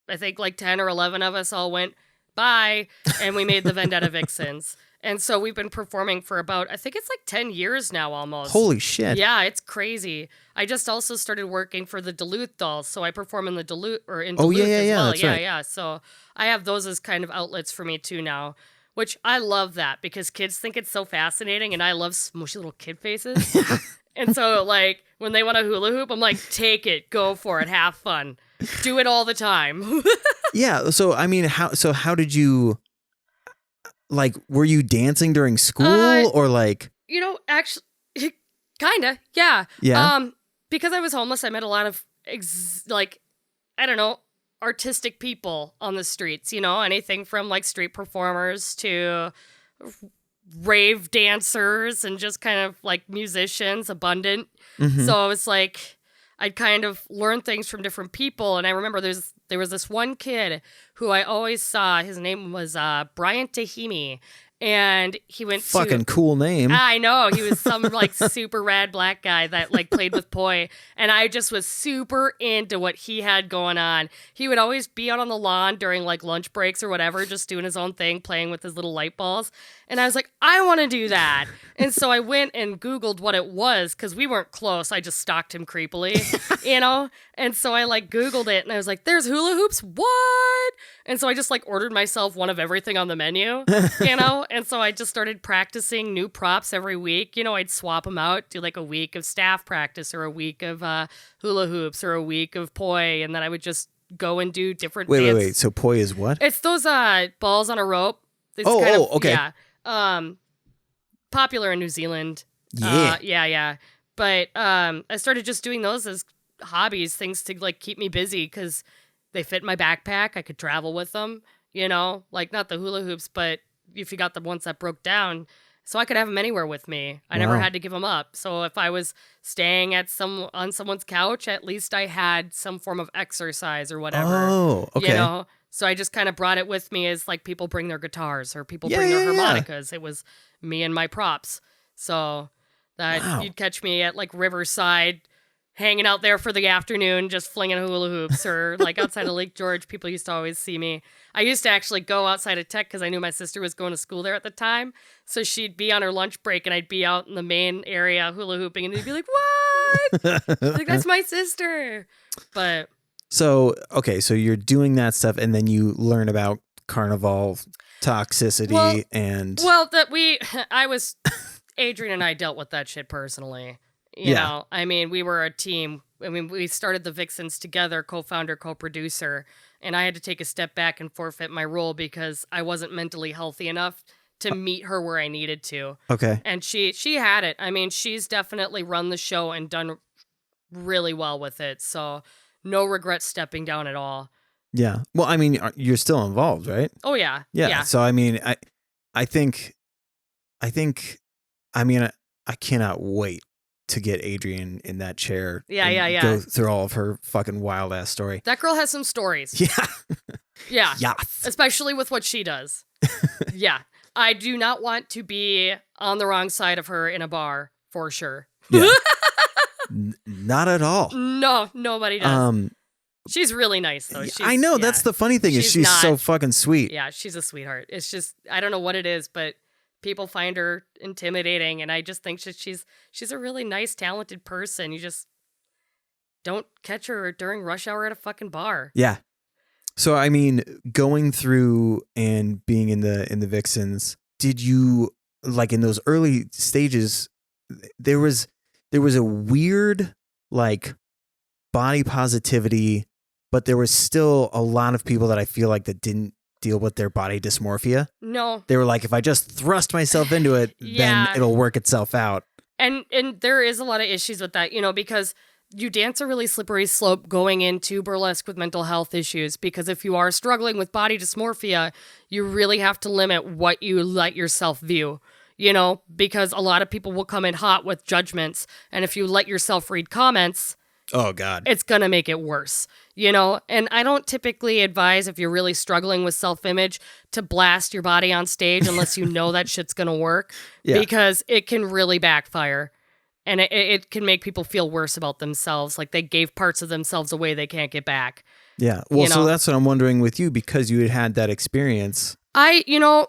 I think like 10 or 11 of us all went, bye, and we made the Vendetta Vixens. And so we've been performing for about, I think it's like 10 years now almost. Holy shit. Yeah, it's crazy. I just also started working for the Duluth Dolls, so I perform in Duluth yeah, as well. that's right. Yeah. So I have those as kind of outlets for me too now, which I love that because kids think it's so fascinating, and I love smushy little kid faces. And so like when they want a hula hoop, I'm like, take it, go for it, have fun, do it all the time. Yeah. So I mean, how did you? Like, were you dancing during school or like? You know, actually, kinda, yeah. Yeah. Because I was homeless, I met a lot of I don't know, artistic people on the streets. You know, anything from like street performers to rave dancers and just kind of like musicians, abundant. Mm-hmm. So it's like I'd kind of learn things from different people. And I remember there was this one kid who I always saw. His name was Brian Tahimi. And he went Fucking cool name. I know. He was some like super rad black guy that like played with Poi. And I just was super into what he had going on. He would always be out on the lawn during like lunch breaks or whatever, just doing his own thing, playing with his little light balls. And I was like, I want to do that. And so I went and Googled what it was because we weren't close. I just stalked him creepily, you know? And so I like Googled it and I was like, there's hula hoops? What? And so I just like ordered myself one of everything on the menu, you know? And so I just started practicing new props every week. You know, I'd swap them out, do like a week of staff practice or a week of hula hoops or a week of poi. And then I would just go and do different Wait. So poi is what? It's those balls on a rope. It's okay. Yeah. Popular in New Zealand. Yeah. Yeah. But I started just doing those as hobbies, things to like keep me busy because they fit in my backpack. I could travel with them, you know, like not the hula hoops, but if you got the ones that broke down, so I could have them anywhere with me. I never had to give them up. So if I was staying on someone's couch, at least I had some form of exercise or whatever. Oh, okay. You know? So I just kind of brought it with me as like people bring their guitars or people bring their harmonicas. It was me and my props. So that you'd catch me at like Riverside hanging out there for the afternoon, just flinging hula hoops, or like outside of Lake George, people used to always see me. I used to actually go outside of Tech because I knew my sister was going to school there at the time. So she'd be on her lunch break and I'd be out in the main area hula hooping and they'd be like, what? She's like, that's my sister. But so you're doing that stuff and then you learn about carnival toxicity Adrian and I dealt with that shit personally. You know, I mean, we were a team. I mean, we started the Vixens together, co-founder, co-producer, and I had to take a step back and forfeit my role because I wasn't mentally healthy enough to meet her where I needed to. Okay. And she had it. I mean, she's definitely run the show and done really well with it. So no regrets stepping down at all. Yeah. Well, I mean, you're still involved, right? Oh, yeah. Yeah. So, I mean, I think, I mean, I cannot wait to get Adrian in that chair. Yeah. Go through all of her fucking wild ass story. That girl has some stories. Yeah. Yeah. Yes. Especially with what she does. Yeah. I do not want to be on the wrong side of her in a bar, for sure. Yeah. Not at all. No, nobody does. She's really nice, though. I know. That's the funny thing is she's so fucking sweet. Yeah, she's a sweetheart. It's just, I don't know what it is, but people find her intimidating, and I just think she's a really nice, talented person. You just don't catch her during rush hour at a fucking bar. Yeah. So, I mean, going through and being in the Vixens, did you, like in those early stages, there was a weird, like, body positivity, but there was still a lot of people that I feel like that didn't deal with their body dysmorphia. No. They were like, if I just thrust myself into it, then it'll work itself out. And there is a lot of issues with that, you know, because you dance a really slippery slope going into burlesque with mental health issues, because if you are struggling with body dysmorphia, you really have to limit what you let yourself view, you know, because a lot of people will come in hot with judgments. And if you let yourself read comments, oh God, it's going to make it worse, you know? And I don't typically advise, if you're really struggling with self-image, to blast your body on stage unless you know that shit's going to work, because it can really backfire. And it can make people feel worse about themselves. Like they gave parts of themselves away they can't get back. Yeah. Well, so that's what I'm wondering with you, because you had that experience. The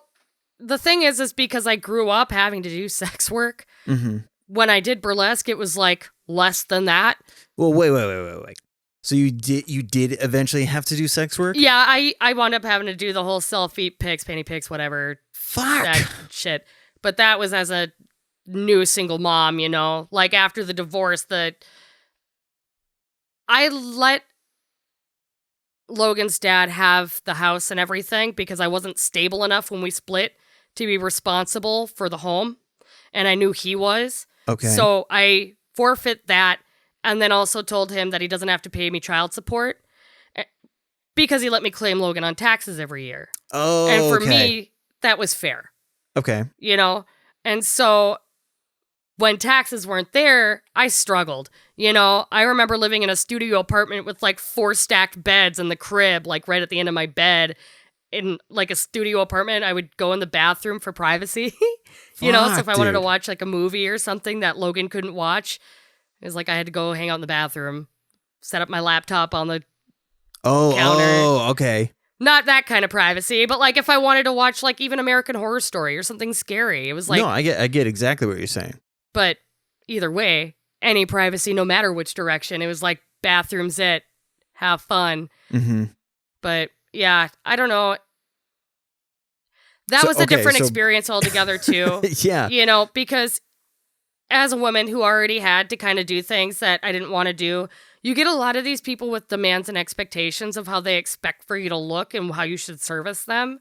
thing is because I grew up having to do sex work. Mm-hmm. When I did burlesque, it was like less than that. Well, wait. So you did eventually have to do sex work? Yeah, I wound up having to do the whole self-feet pics, panty pics, whatever. Fuck. That shit. But that was as a new single mom, you know? Like after the divorce, I let Logan's dad have the house and everything because I wasn't stable enough when we split to be responsible for the home. And I knew he was. Okay. So I forfeit that, and then also told him that he doesn't have to pay me child support because he let me claim Logan on taxes every year. Oh, and for me, that was fair. Okay. you know? And so when taxes weren't there, I struggled. I remember living in a studio apartment with like 4 stacked beds in the crib, like right at the end of my bed. In like a studio apartment, I would go in the bathroom for privacy. So if I wanted to dude. watch like a movie or something that Logan couldn't watch, it was like I had to go hang out in the bathroom, set up my laptop on the counter. Oh, okay. Not that kind of privacy, but like if I wanted to watch like even American Horror Story or something scary, it was like No, I get exactly what you're saying. But either way, any privacy, no matter which direction, it was like bathrooms it, have fun. Mm-hmm. But yeah, I don't know. That was a different experience altogether too. Yeah. Because as a woman who already had to kind of do things that I didn't want to do, you get a lot of these people with demands and expectations of how they expect for you to look and how you should service them.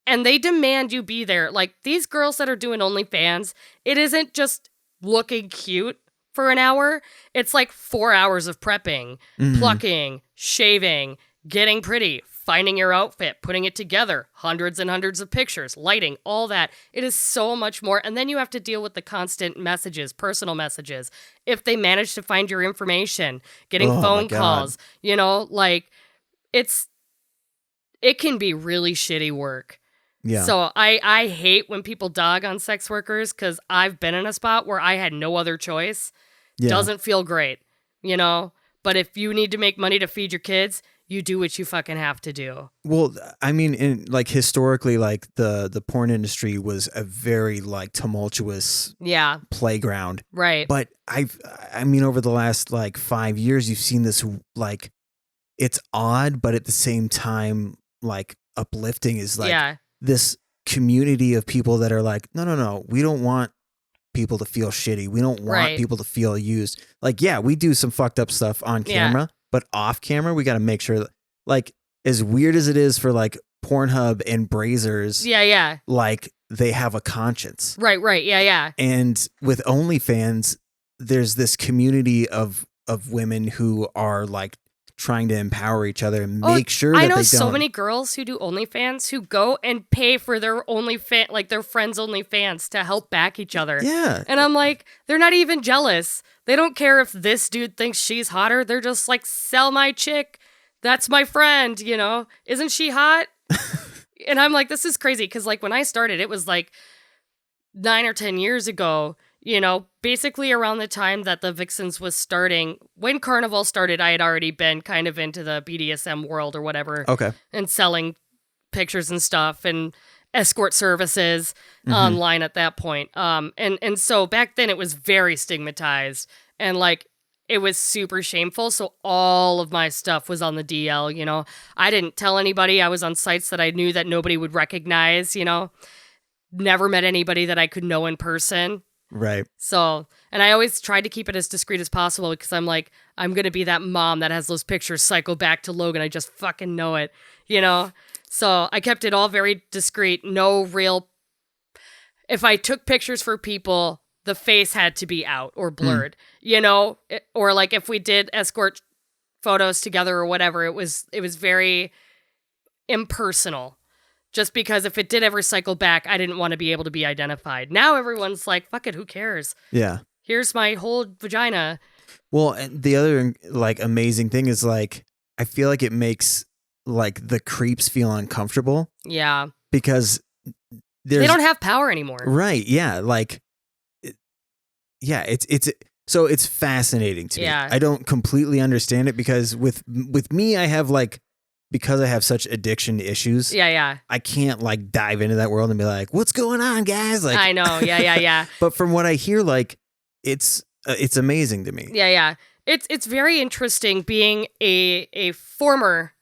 And they demand you be there. Like these girls that are doing OnlyFans, it isn't just looking cute for an hour. It's like 4 hours of prepping, plucking, shaving, getting pretty, finding your outfit, putting it together, hundreds and hundreds of pictures, lighting, all that. It is so much more. And then you have to deal with the constant messages, personal messages. If they manage to find your information, getting phone calls, like it can be really shitty work. Yeah. So I hate when people dog on sex workers because I've been in a spot where I had no other choice. Yeah. Doesn't feel great, But if you need to make money to feed your kids, you do what you fucking have to do. Well, I mean, historically, like the porn industry was a very like tumultuous playground. Right. But I mean, over the last like 5 years, you've seen this like, it's odd, but at the same time, like uplifting is like this community of people that are like, no, we don't want people to feel shitty. We don't want people to feel used. Like, yeah, we do some fucked up stuff on camera, but off camera, we got to make sure that, like, as weird as it is for like Pornhub and Brazzers, like they have a conscience. Right. Yeah. And with OnlyFans, there's this community of women who are like trying to empower each other and make sure that they don't. I know so many girls who do OnlyFans who go and pay for their OnlyFans, like their friends' OnlyFans to help back each other. Yeah. And I'm like, they're not even jealous. They don't care if this dude thinks she's hotter. They're just like, sell my chick. That's my friend, Isn't she hot? And I'm like, this is crazy. Because like when I started, it was like 9 or 10 years ago. Basically around the time that the Vixens was starting, when Carnival started, I had already been kind of into the BDSM world or whatever. Okay. And selling pictures and stuff and escort services online at that point. And so back then it was very stigmatized and like it was super shameful. So all of my stuff was on the DL, I didn't tell anybody. I was on sites that I knew that nobody would recognize, never met anybody that I could know in person. Right. So, and I always tried to keep it as discreet as possible because I'm like, I'm going to be that mom that has those pictures cycle back to Logan. I just fucking know it, So I kept it all very discreet. No real, if I took pictures for people, the face had to be out or blurred, or like if we did escort photos together or whatever, it was very impersonal. Just because if it did ever cycle back, I didn't want to be able to be identified. Now everyone's like, fuck it, who cares? Yeah. Here's my whole vagina. Well, and the other like amazing thing is like, I feel like it makes like the creeps feel uncomfortable. Yeah. Because they don't have power anymore. Right. Yeah. Like, yeah, it's fascinating to me. I don't completely understand it because with me, I have like, because I have such addiction issues. Yeah. I can't like dive into that world and be like, what's going on, guys? Like, I know. Yeah. But from what I hear, like it's amazing to me. Yeah. It's very interesting being a former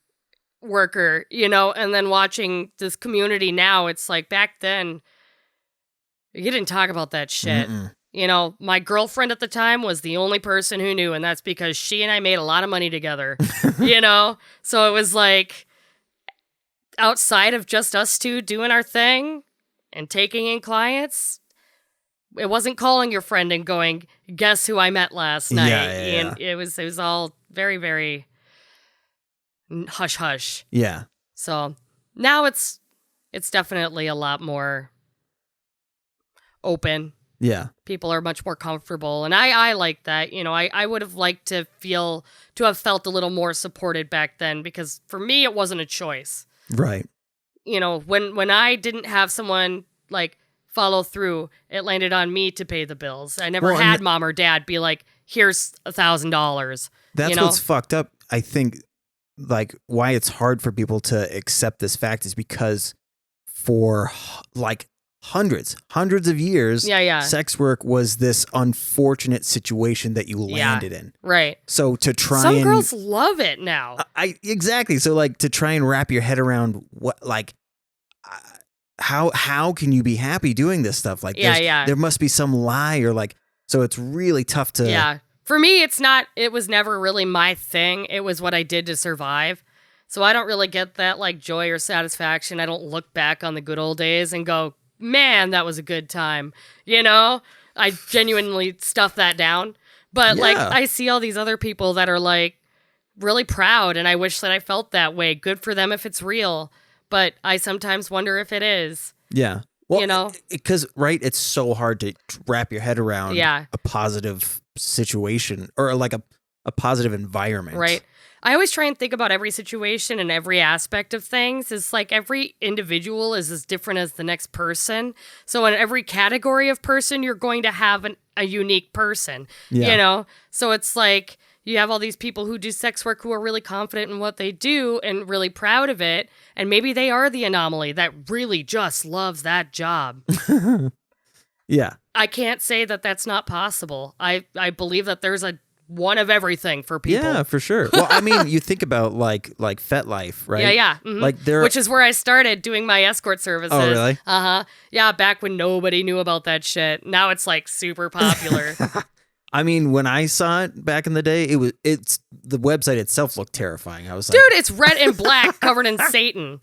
worker, and then watching this community now. It's like back then, you didn't talk about that shit. My girlfriend at the time was the only person who knew, and that's because she and I made a lot of money together, So it was like outside of just us two doing our thing and taking in clients, it wasn't calling your friend and going, guess who I met last night? Yeah. And it was all very, very hush-hush. Yeah. So now it's definitely a lot more open. Yeah. People are much more comfortable. And I like that. You know, I would have liked to have felt a little more supported back then, because for me, it wasn't a choice. Right. You know, when I didn't have someone like follow through, it landed on me to pay the bills. I never had mom or dad be like, here's $1,000. That's what's fucked up. I think like why it's hard for people to accept this fact is because for like hundreds of years, sex work was this unfortunate situation that you landed in. Right. So to try some girls love it now. Exactly. So like to try and wrap your head around what like how can you be happy doing this stuff? Like there must be some lie or like, so it's really tough to. Yeah. For me, it was never really my thing. It was what I did to survive. So I don't really get that like joy or satisfaction. I don't look back on the good old days and go, man, that was a good time. You know, I genuinely stuff that down. But like, I see all these other people that are like really proud, and I wish that I felt that way. Good for them if it's real. But I sometimes wonder if it is. Yeah. Well, you know, because it's so hard to wrap your head around a positive situation or like a positive environment. Right. I always try and think about every situation and every aspect of things. It's like every individual is as different as the next person. So in every category of person, you're going to have a unique person, you know? So it's like you have all these people who do sex work who are really confident in what they do and really proud of it. And maybe they are the anomaly that really just loves that job. Yeah. I can't say that that's not possible. I believe that there's one of everything for people. Yeah, for sure. Well, I mean, you think about like FetLife, right? Yeah. Mm-hmm. Like which is where I started doing my escort services. Oh, really? Yeah, back when nobody knew about that shit. Now it's like super popular. I mean, when I saw it back in the day, it's the website itself looked terrifying. I was like, dude, it's red and black covered in Satan.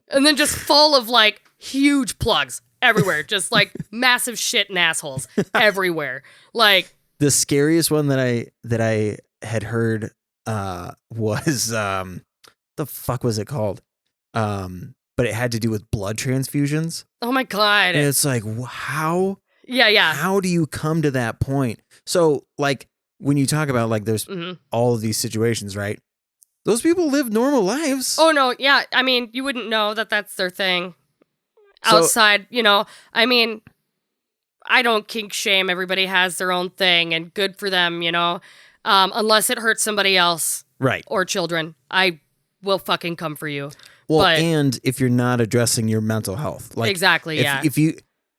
And then just full of like huge plugs everywhere. Just like massive shit and assholes everywhere. Like the scariest one that I had heard was the fuck was it called? But it had to do with blood transfusions. Oh my God. And it's like, how? Yeah. How do you come to that point? So like when you talk about like there's all of these situations, right? Those people live normal lives. Oh no, yeah. I mean, you wouldn't know that that's their thing. Outside, you know, I mean, I don't kink shame. Everybody has their own thing, and good for them, you know. Unless it hurts somebody else, right, or children, I will fucking come for you. Well, and if you're not addressing your mental health, like exactly,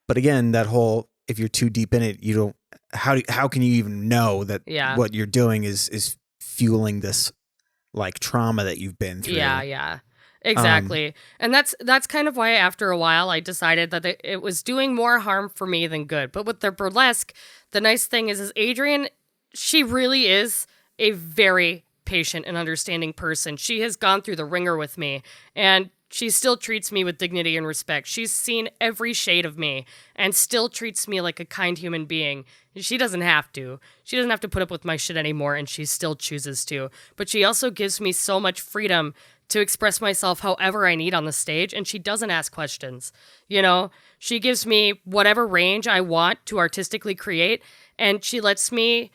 but again, that whole if you're too deep in it, you don't. How can you even know that what you're doing is fueling this like trauma that you've been through? Yeah. Exactly. And that's kind of why after a while I decided that it was doing more harm for me than good. But with the burlesque, the nice thing is Adrienne, she really is a very patient and understanding person. She has gone through the ringer with me, and she still treats me with dignity and respect. She's seen every shade of me and still treats me like a kind human being. She doesn't have to. She doesn't have to put up with my shit anymore, and she still chooses to. But she also gives me so much freedom to express myself however I need on the stage, and she doesn't ask questions. You know, she gives me whatever range I want to artistically create, and she lets me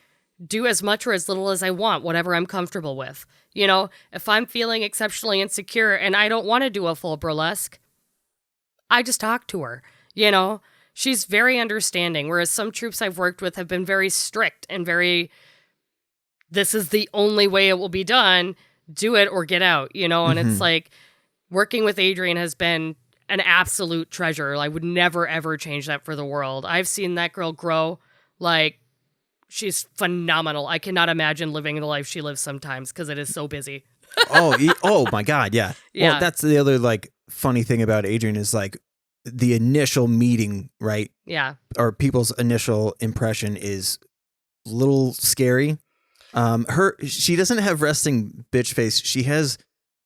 do as much or as little as I want, whatever I'm comfortable with. You know, if I'm feeling exceptionally insecure and I don't want to do a full burlesque, I just talk to her. You know, she's very understanding, whereas some troops I've worked with have been very strict and very, this is the only way it will be done, do it or get out, you know? And it's like, working with Adrienne has been an absolute treasure. I would never, ever change that for the world. I've seen that girl grow. Like, she's phenomenal. I cannot imagine living the life she lives sometimes because it is so busy. Oh my God, yeah. Well, that's the other like funny thing about Adrienne is like the initial meeting, right? Yeah. Or people's initial impression is a little scary. She doesn't have resting bitch face. She has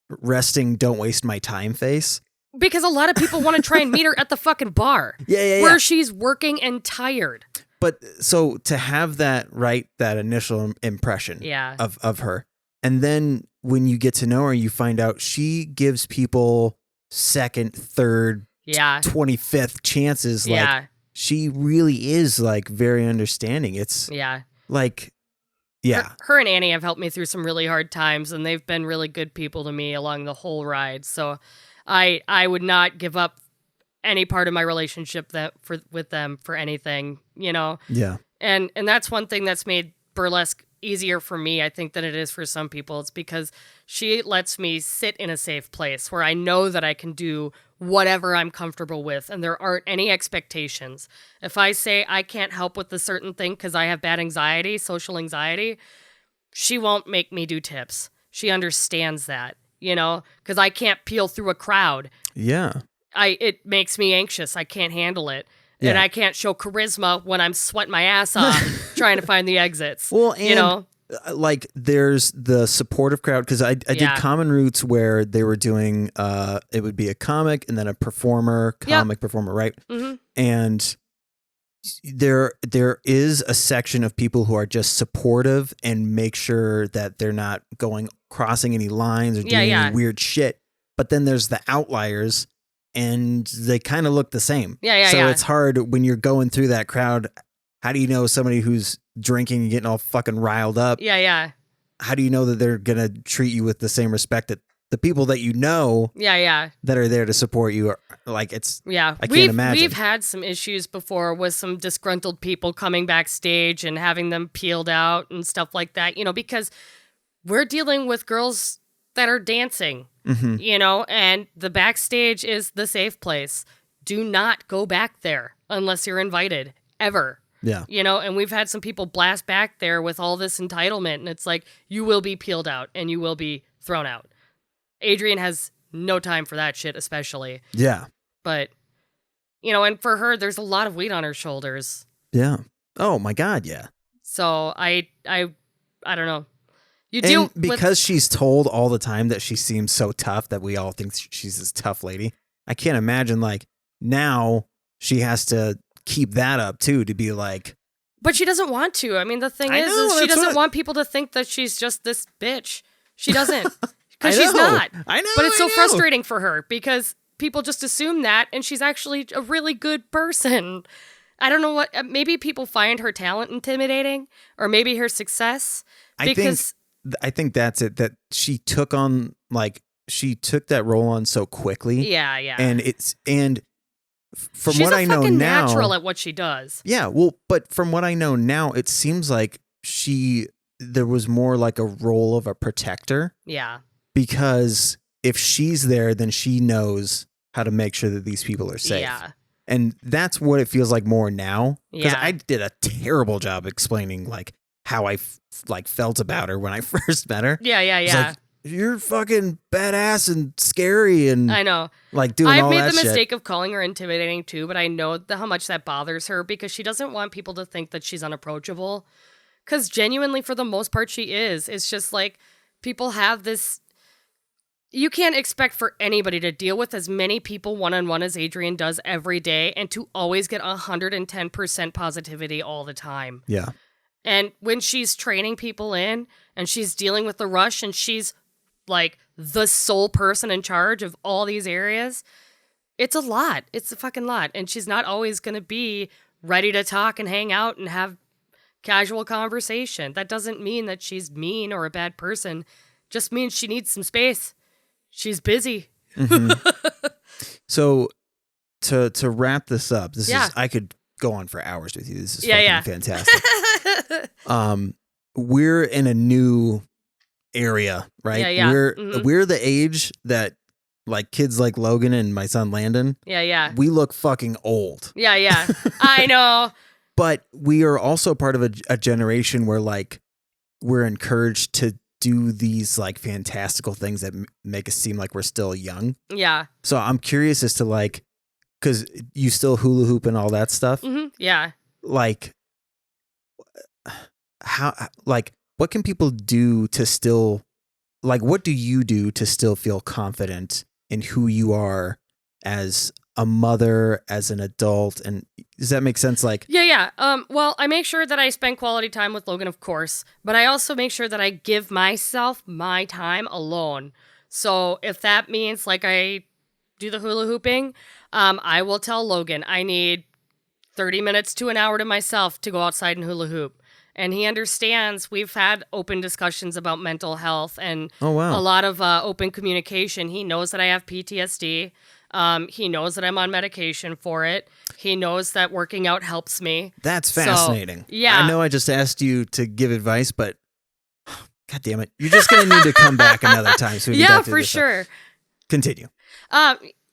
resting don't waste my time face. Because a lot of people want to try and meet her at the fucking bar. Yeah. Where she's working and tired. But so to have that, right, that initial impression of her. And then when you get to know her, you find out she gives people second, third, 25th chances. Like, she really is like very understanding. It's Yeah. like, yeah. Her and Annie have helped me through some really hard times, and they've been really good people to me along the whole ride. So I would not give up any part of my relationship with them for anything, you know? Yeah. And that's one thing that's made burlesque easier for me, I think, than it is for some people. It's because she lets me sit in a safe place where I know that I can do whatever I'm comfortable with, and there aren't any expectations. If I say I can't help with a certain thing because I have bad anxiety, social anxiety, she won't make me do tips. She understands that, you know, because I can't peel through a crowd. Yeah. It makes me anxious. I can't handle it. Yeah. And I can't show charisma when I'm sweating my ass off trying to find the exits. Well, and you know, like there's the supportive crowd, because I did Common Roots where they were doing it would be a comic and then a performer, performer, right? Mm-hmm. And there is a section of people who are just supportive and make sure that they're not crossing any lines or doing any weird shit. But then there's the outliers, and they kind of look the same. So it's hard when you're going through that crowd. How do you know somebody who's drinking and getting all fucking riled up? How do you know that they're going to treat you with the same respect that the people that you know that are there to support you are like? It's I can't imagine. We've had some issues before with some disgruntled people coming backstage and having them peeled out and stuff like that, you know, because we're dealing with girls that are dancing, you know, and the backstage is the safe place. Do not go back there unless you're invited, ever. Yeah. You know, and we've had some people blast back there with all this entitlement, and it's like, you will be peeled out and you will be thrown out. Adrian has no time for that shit, especially. Yeah. But, you know, and for her, there's a lot of weight on her shoulders. Yeah. Oh my God. Yeah. So I don't know. Because she's told all the time that she seems so tough that we all think she's this tough lady. I can't imagine like now she has to keep that up too, to be like. But she doesn't want to. I mean, the thing is she doesn't want people to think that she's just this bitch. She doesn't. Because she's not. I know. But it's so frustrating for her because people just assume that, and she's actually a really good person. I don't know what. Maybe people find her talent intimidating, or maybe her success. I think that's it. That she took that role on so quickly. Yeah. And from she's what I know now, she's natural at what she does. Yeah. Well, but from what I know now, it seems like there was more like a role of a protector. Yeah. Because if she's there, then she knows how to make sure that these people are safe. Yeah. And that's what it feels like more now. Because Yeah. I did a terrible job explaining like how I felt about her when I first met her. Yeah. It's like, you're fucking badass and scary, and I know. Like doing all that shit. I've made the mistake of calling her intimidating too, but I know how much that bothers her because she doesn't want people to think that she's unapproachable. Because genuinely, for the most part, she is. It's just like people have this. You can't expect for anybody to deal with as many people one-on-one as Adrian does every day and to always get 110% positivity all the time. Yeah. And when she's training people in and she's dealing with the rush and she's like the sole person in charge of all these areas, it's a lot. It's a fucking lot. And she's not always going to be ready to talk and hang out and have casual conversation. That doesn't mean that she's mean or a bad person. Just means she needs some space. She's busy. Mm-hmm. So to wrap this up, I could go on for hours with you. This is fucking fantastic. We're in a new area, right? Yeah. We're the age that like kids like Logan and my son Landon. Yeah. We look fucking old. Yeah. I know. But we are also part of a generation where like we're encouraged to do these like fantastical things that make us seem like we're still young. Yeah. So I'm curious as to like, because you still hula hoop and all that stuff. Mm-hmm. Yeah. Like, what can people do to still, like, what do you do to still feel confident in who you are as a mother, as an adult? And does that make sense? Like, yeah. Well, I make sure that I spend quality time with Logan, of course, but I also make sure that I give myself my time alone. So if that means like I do the hula hooping, I will tell Logan I need 30 minutes to an hour to myself to go outside and hula hoop. And he understands. We've had open discussions about mental health and Oh, wow. a lot of open communication. He knows that I have PTSD. He knows that I'm on medication for it. He knows that working out helps me. That's fascinating. So, yeah. I know I just asked you to give advice, but God damn it. You're just going to need to come back another time. So we can Yeah, get through for this sure. stuff. Continue.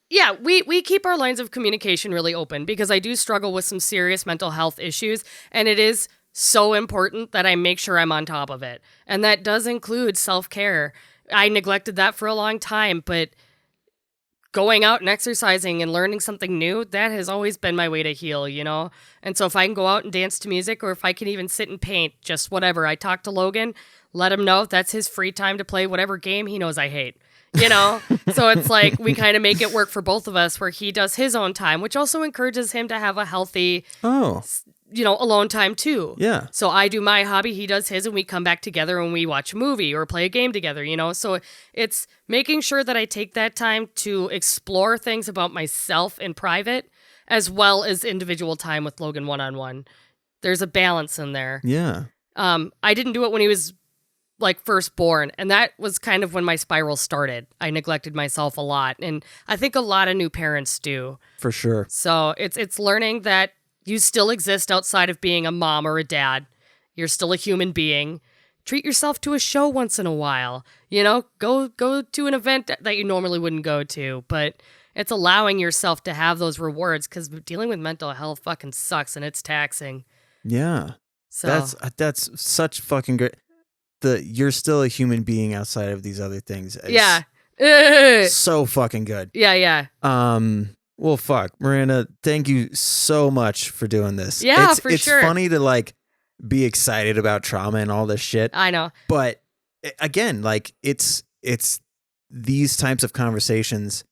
Yeah, we keep our lines of communication really open because I do struggle with some serious mental health issues, and it is so important that I make sure I'm on top of it. And that does include self-care. I neglected that for a long time, but going out and exercising and learning something new, that has always been my way to heal, you know? And so if I can go out and dance to music, or if I can even sit and paint, just whatever. I talk to Logan, let him know that's his free time to play whatever game he knows I hate. You know? So it's like we kind of make it work for both of us where he does his own time, which also encourages him to have a healthy, alone time too. Yeah. So I do my hobby, he does his, and we come back together and we watch a movie or play a game together, you know? So it's making sure that I take that time to explore things about myself in private as well as individual time with Logan one-on-one. There's a balance in there. Yeah. I didn't do it when he was first born, and that was kind of when my spiral started. I neglected myself a lot, and I think a lot of new parents do. For sure. So it's learning that you still exist outside of being a mom or a dad. You're still a human being. Treat yourself to a show once in a while. You know, go to an event that you normally wouldn't go to, but it's allowing yourself to have those rewards because dealing with mental health fucking sucks and it's taxing. Yeah. So That's such fucking great. You're still a human being outside of these other things. Yeah. So fucking good. Yeah. Well, fuck, Miranda, thank you so much for doing this. Yeah, it's sure. It's funny to be excited about trauma and all this shit. I know. But again, it's these types of conversations.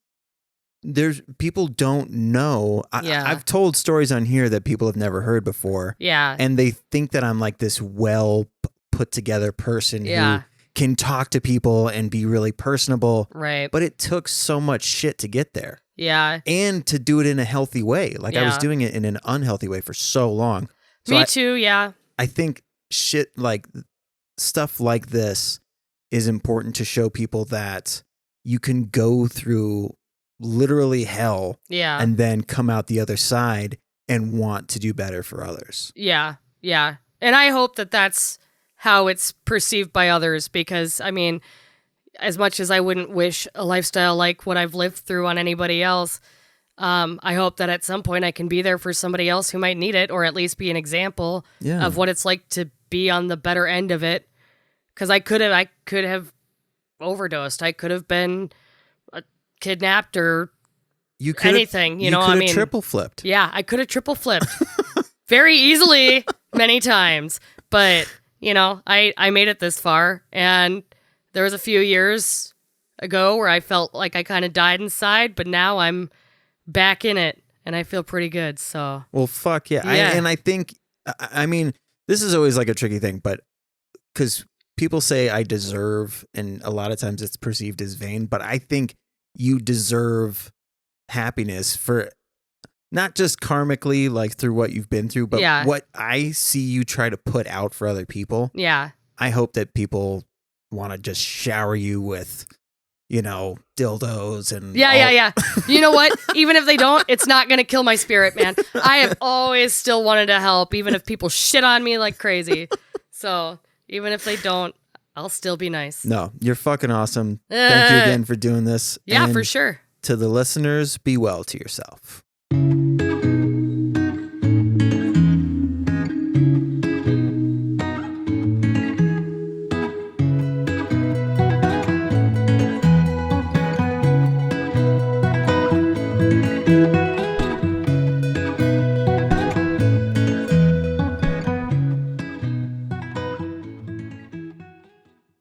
People don't know. I've told stories on here that people have never heard before. Yeah. And they think that I'm this well put together person who can talk to people and be really personable. Right. But it took so much shit to get there. Yeah. And to do it in a healthy way. I was doing it in an unhealthy way for so long. So Me too, yeah. I think stuff like this is important to show people that you can go through literally hell and then come out the other side and want to do better for others. Yeah. And I hope that that's how it's perceived by others because, I mean, as much as I wouldn't wish a lifestyle like what I've lived through on anybody else, I hope that at some point I can be there for somebody else who might need it, or at least be an example of what it's like to be on the better end of it. Because I could have overdosed. I could have been kidnapped or anything. You know, I mean, triple flipped. Yeah, I could have triple flipped very easily many times. But you know, I made it this far, and there was a few years ago where I felt like I kind of died inside, but now I'm back in it, and I feel pretty good, so. Well, fuck yeah. I think, I mean, this is always a tricky thing, but because people say I deserve, and a lot of times it's perceived as vain, but I think you deserve happiness for not just karmically, through what you've been through, but what I see you try to put out for other people. Yeah. I hope that people want to just shower you with, dildos and yeah. You know what? Even if they don't, it's not going to kill my spirit, man. I have always still wanted to help, even if people shit on me like crazy. So even if they don't, I'll still be nice. No, you're fucking awesome. Thank you again for doing this. Yeah, and for sure. To the listeners, be well to yourself.